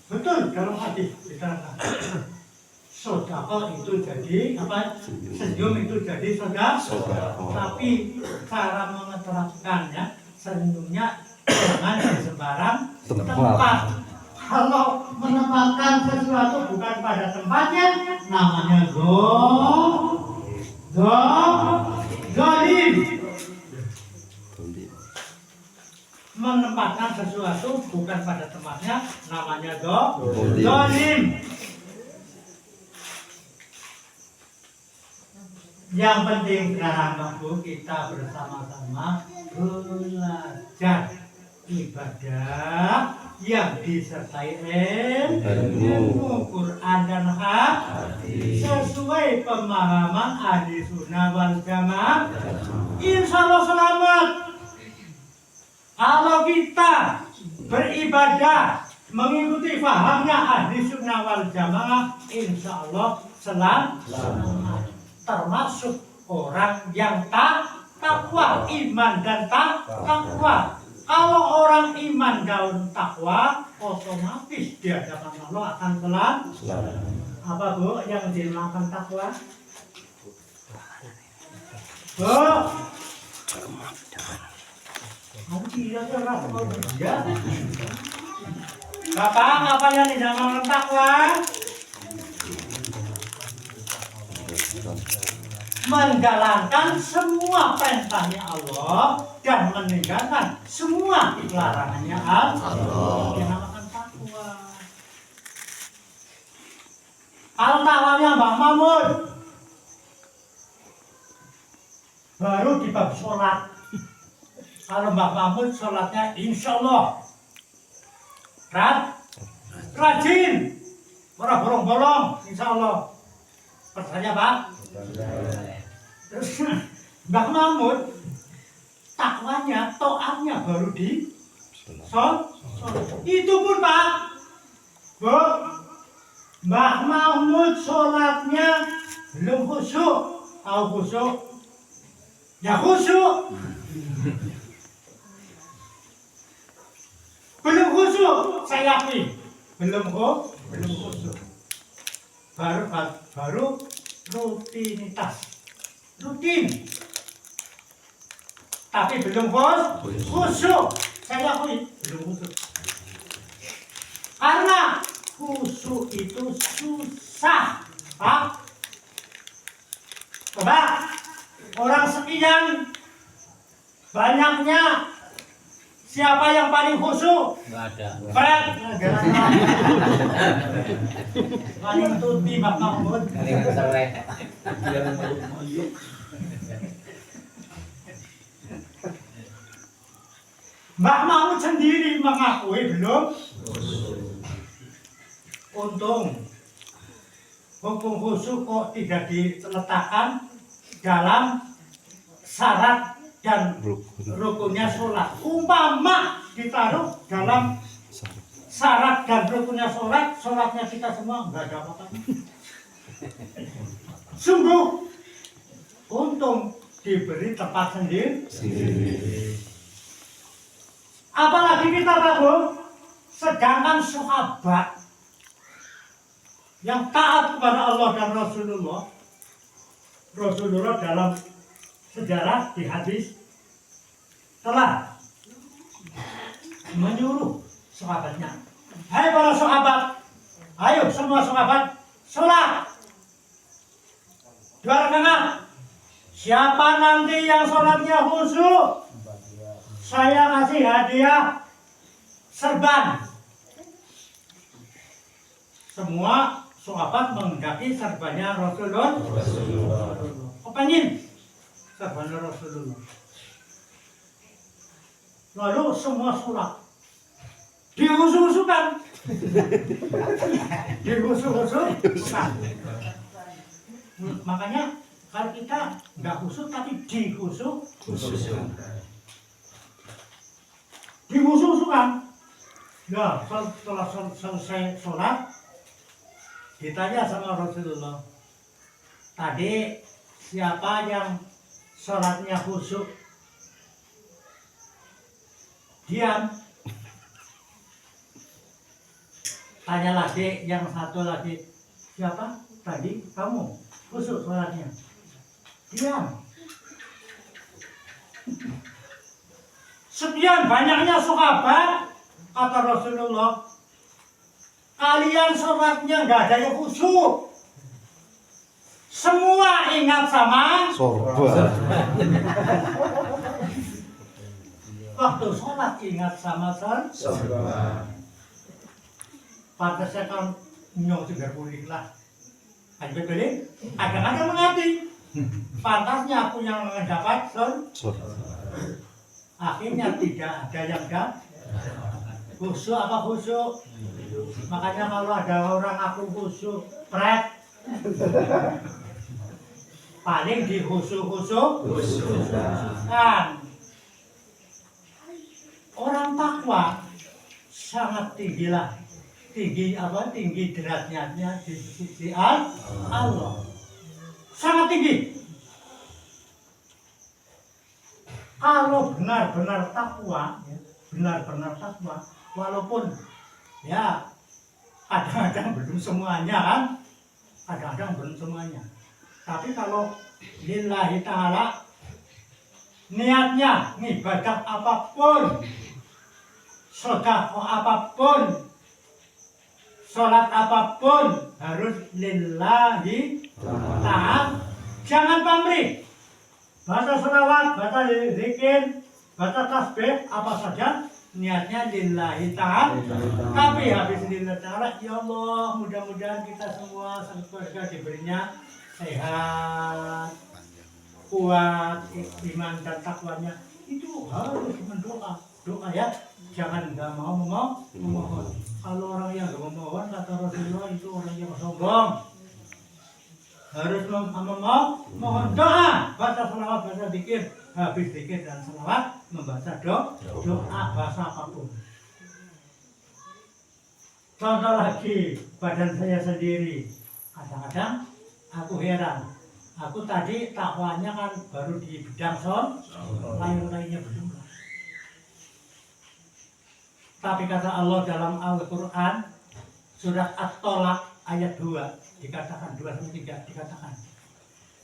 Betul, dalam hadis diterangkan. Sodako itu jadi apa? Senyum itu jadi sodako. Tapi cara menerapkannya, senyumnya jangan di sembarang tempat. Kalau menempatkan sesuatu bukan pada tempatnya, namanya zalim. Menempatkan sesuatu bukan pada tempatnya, namanya zalim. Yang penting sekarang Bapak kita bersama-sama belajar ibadah yang disertai ilmu Quran dan hadis sesuai pemahaman ahli sunnah wal jamaah. Insya Allah selamat. Kalau kita beribadah mengikuti pahamnya ahli sunnah wal jamaah, insya Allah selamat. Termasuk orang yang takwa, iman dan takwa. Kalau orang iman dan takwa, otomatis di hadapan Allah akan selamat. Apa Bu yang dinamakan takwa? Bu, kamu kira-kira dia? Bapak, apa yang dinamakan takwa? Menjalankan semua perintahnya Allah dan meninggalkan semua larangannya Allah. Dinamakan takwa. Kalau takwanya Mbak Mahmud baru di bab sholat. Kalau Mbak Mahmud sholatnya insya Allah rajin, orang bolong-bolong insya Allah. Pertanyaan Pak. Terus Mbak Mahmud takwanya, to'atnya baru di sholat. Itu pun Pak Bu, Mbak Mahmud sholatnya belum khusyuk. Tahu khusyuk? Ya khusyuk. Belum khusyuk, saya yakin. Belum khusyuk. Baru rutinitas. Rutin. Tapi belum khusyuk. Saya akui belum khusyuk. Karena khusyuk itu susah, Pak. Coba orang sekian banyaknya siapa yang paling khusyuk? Enggak ada. Paling tuti Mbak Mahmud. Mbak Mahmud sendiri mengakui belum. Untung hukum khusyuk kok tidak diletakkan dalam syarat dan rukunnya sholat. Umpama ditaruh dalam syarat dan rukunnya sholat, sholatnya kita semua enggak ada apa-apa. Sungguh untung diberi tempat sendiri. Apalagi kita tahu, sedangkan sahabat yang taat kepada Allah dan Rasulullah dalam sejarah di hadis telah menyuruh sahabatnya, hai para sahabat, ayo semua sahabat sholat 2 rakaat. Siapa nanti yang sholatnya khusyuk saya kasih hadiah serban. Semua sahabat menghendaki serbannya Rasulullah. Kepengen serbannya Rasulullah. Lalu semua surat dihusu-husukan. Dihusu-husukan. Makanya kalau kita nggak khusyuk tapi dihusu-husukan. Dihusu-husukan. Ya, setelah selesai sholat, ditanya sama Rasulullah, tadi siapa yang sholatnya khusyuk? Diam. Tanya lagi, yang satu lagi, siapa? Tadi kamu khusyuk sholatnya. Diam. Sekian banyaknya sahabat, kata Rasulullah, kalian sholatnya nggak ada yang khusyuk. Semua ingat sama sorban. waktu sholat ingat sama Sorban. pantasnya kan nyong juga kulik lah. Betul, kadang-kadang mengerti. Pantasnya aku yang mendapat Sorban. akhirnya tidak ada yang khusyuk apa khusyuk. Makanya kalau ada orang aku khusyuk, pret, paling dikhusyuk-khusyukkan. Orang takwa sangat tinggi lah, tinggi derajatnya di sisi Allah, sangat tinggi. Kalau benar-benar takwa, walaupun ya kadang-kadang belum semuanya kan, tapi kalau lillahi ta'ala, niatnya ngibadah apapun, sedekah apapun, sholat apapun, harus lillahi ta'ala. Jangan pamrih. Baca sholawat, baca zikir, baca tasbih, apa saja, niatnya lillahi ta'ala. Tapi habis lillahi ta'ala, ya Allah, mudah-mudahan kita semua keluarga diberinya sehat, kuat, iman dan takwanya. Itu harus mendoa. Doa ya, jangan nggak mau memohon. Kalau orang yang nggak memohon, kata Rasulullah, itu orang yang sombong. Harus memohon doa, baca selawat, baca zikir, habis zikir dan selawat membaca doa bahasa apapun. Contoh lagi, badan saya sendiri, kadang-kadang aku heran. Aku tadi takwanya kan baru di bidang lain-lainnya belum. Tapi kata Allah dalam Al-Quran surat At-Tolak ayat 2 dikatakan, 2-3 dikatakan,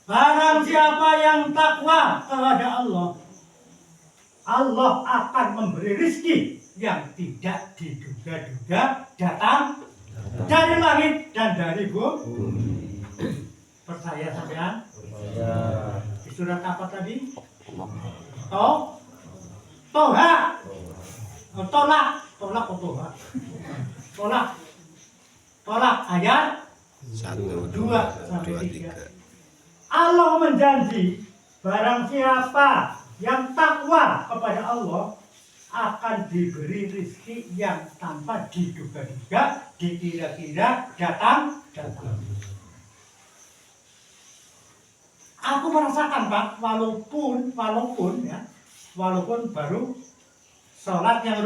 barang siapa yang takwa kepada Allah, Allah akan memberi rezeki yang tidak diduga-duga datang dari langit dan dari bumi. Percaya sampean? Di surat apa tadi? Toha. Tolak ayat 1, 2, 3. Allah menjanji barang siapa yang takwa kepada Allah akan diberi rezeki yang tanpa diduga-duga, dikira-kira datang. Aku merasakan Pak, walaupun baru sholat yang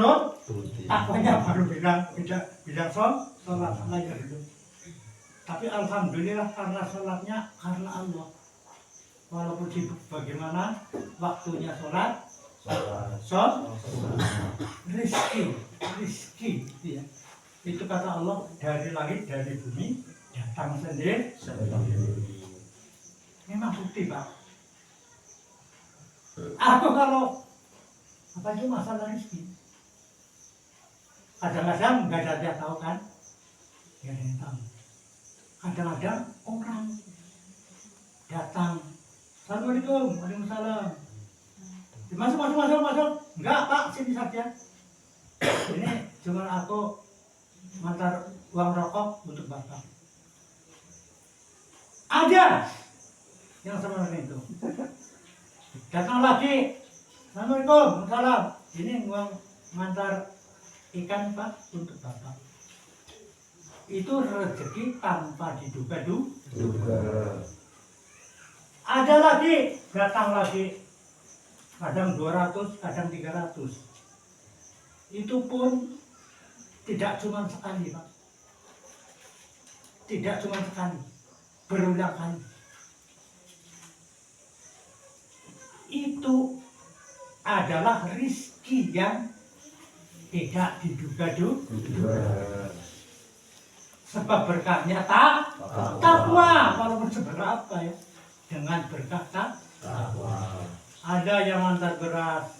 takwanya baru bidang sholat lainnya dulu. Tapi alhamdulillah karena sholatnya karena Allah. Walaupun sibuk bagaimana waktunya sholat, rizki ya. Itu kata Allah, dari langit dari bumi datang sendiri. Memang bukti Pak. Aku kalau apa itu masalah rizki, kadang-kadang nggak ada yang tahu kan, nggak ada yang tahu. Kadang-kadang orang datang, assalamualaikum, waalaikumsalam, masuk, Enggak Pak, sini saja. Ini cuma aku ngantar uang rokok untuk Bapak. Ada yang sebenarnya itu. Datang lagi. Assalamualaikum, salam. Ini uang ngantar ikan Pak untuk Bapak. Itu rezeki tanpa diduga-duga. Ada lagi, datang lagi. Kadang 200, kadang 300. Itu pun tidak cuma sekali Pak. Tidak cuma sekali, berulang kali. Itu adalah rizki yang tidak diduga-duga. Sebab berkahnya takwa, walaupun seberapa ya, dengan berkah takwa. Ada yang antar beras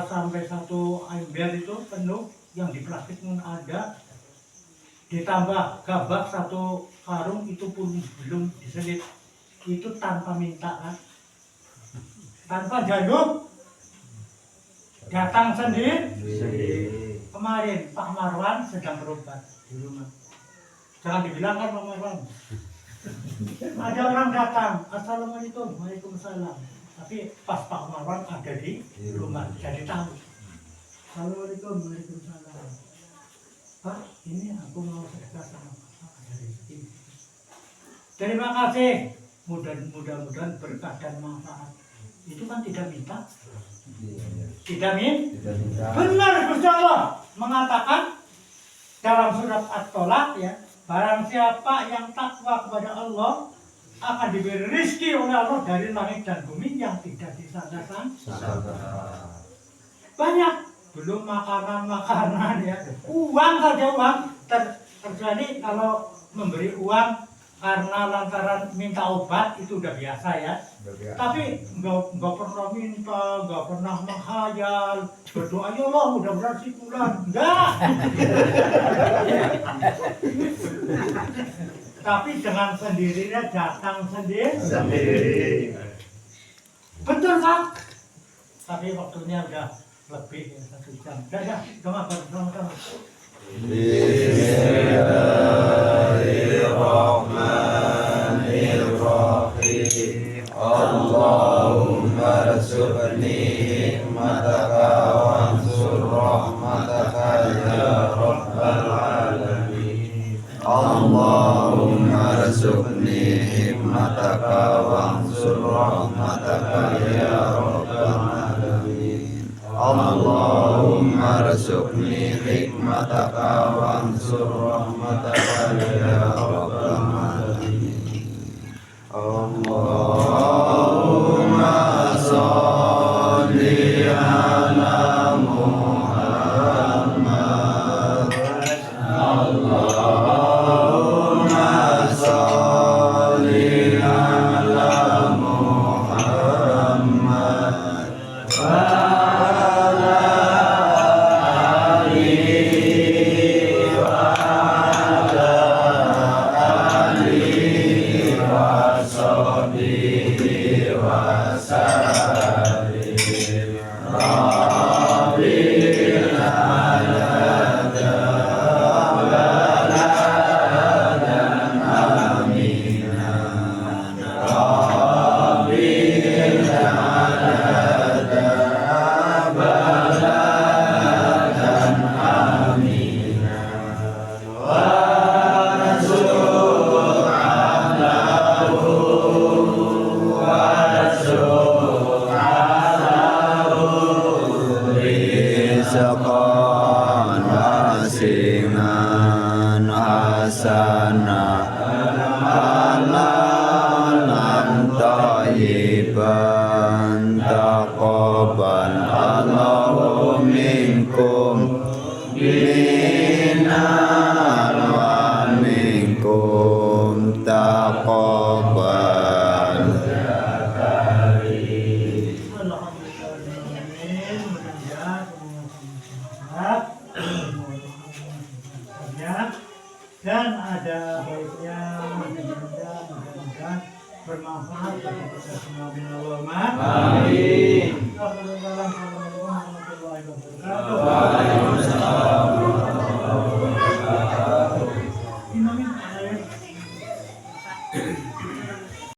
sampai 1 ember itu penuh, yang di plastik pun ada. Ditambah gabak 1 karung itu pun belum diselip. Itu tanpa minta kan, tanpa jaluk, datang sendiri. Kemarin Pak Marwan sedang berobat di rumah. Jangan dibilang kan Pak Marwan. Ada orang datang, assalamualaikum, waalaikumsalam. Tapi pas Pak Marwan ada di rumah, jadi tahu. Assalamualaikum, waalaikumsalam. Pak, ini aku mau sedekah sama Bapak, ada rezeki. Terima kasih. Mudah-mudahan berkah dan manfaat. Itu kan tidak minta. Tidak minta. Benar Gusti Allah mengatakan dalam surat At-Tolak ya, barang siapa yang takwa kepada Allah akan diberi rezeki oleh Allah dari langit dan bumi yang tidak disangka-sangka. Banyak, belum makanan ya, uang saja uang terjadi kalau memberi uang karena lantaran minta obat itu udah biasa ya. Tapi nggak pernah minta, nggak pernah menghayal, berdoa ya Allah mudah-mudahan si bulan, enggak. Tapi dengan sendirinya datang sendiri. Betul kan? Tapi waktunya udah lebih ya, 1 jam. Dah, sama sama-sama. Bismillahirrahmanirrahim. Allahumma rzuqni hikmataka wansur rahmataka ya rabbal alamin. Allahumma rzuqni hikmataka wansur rahmataka ya rabbal alamin. Allahumma rzuqni hikmataka wansur rahmataka ya rabbal alamin. Allahumma sholli ala Muhammad. Allahumma sholli ala Muhammad wa ala alihi wa ala alihi wa sahbihi wa sallim. Rabbil alamin amina. Rabbil alamin amina. Rizqan wasi'an hasana halalan thayyiban taqabbal Allahu minkum minna wa minkum taqabbal. Dan ada baiknya mudah-mudahan bermanfaat bagi kita semua. Amin.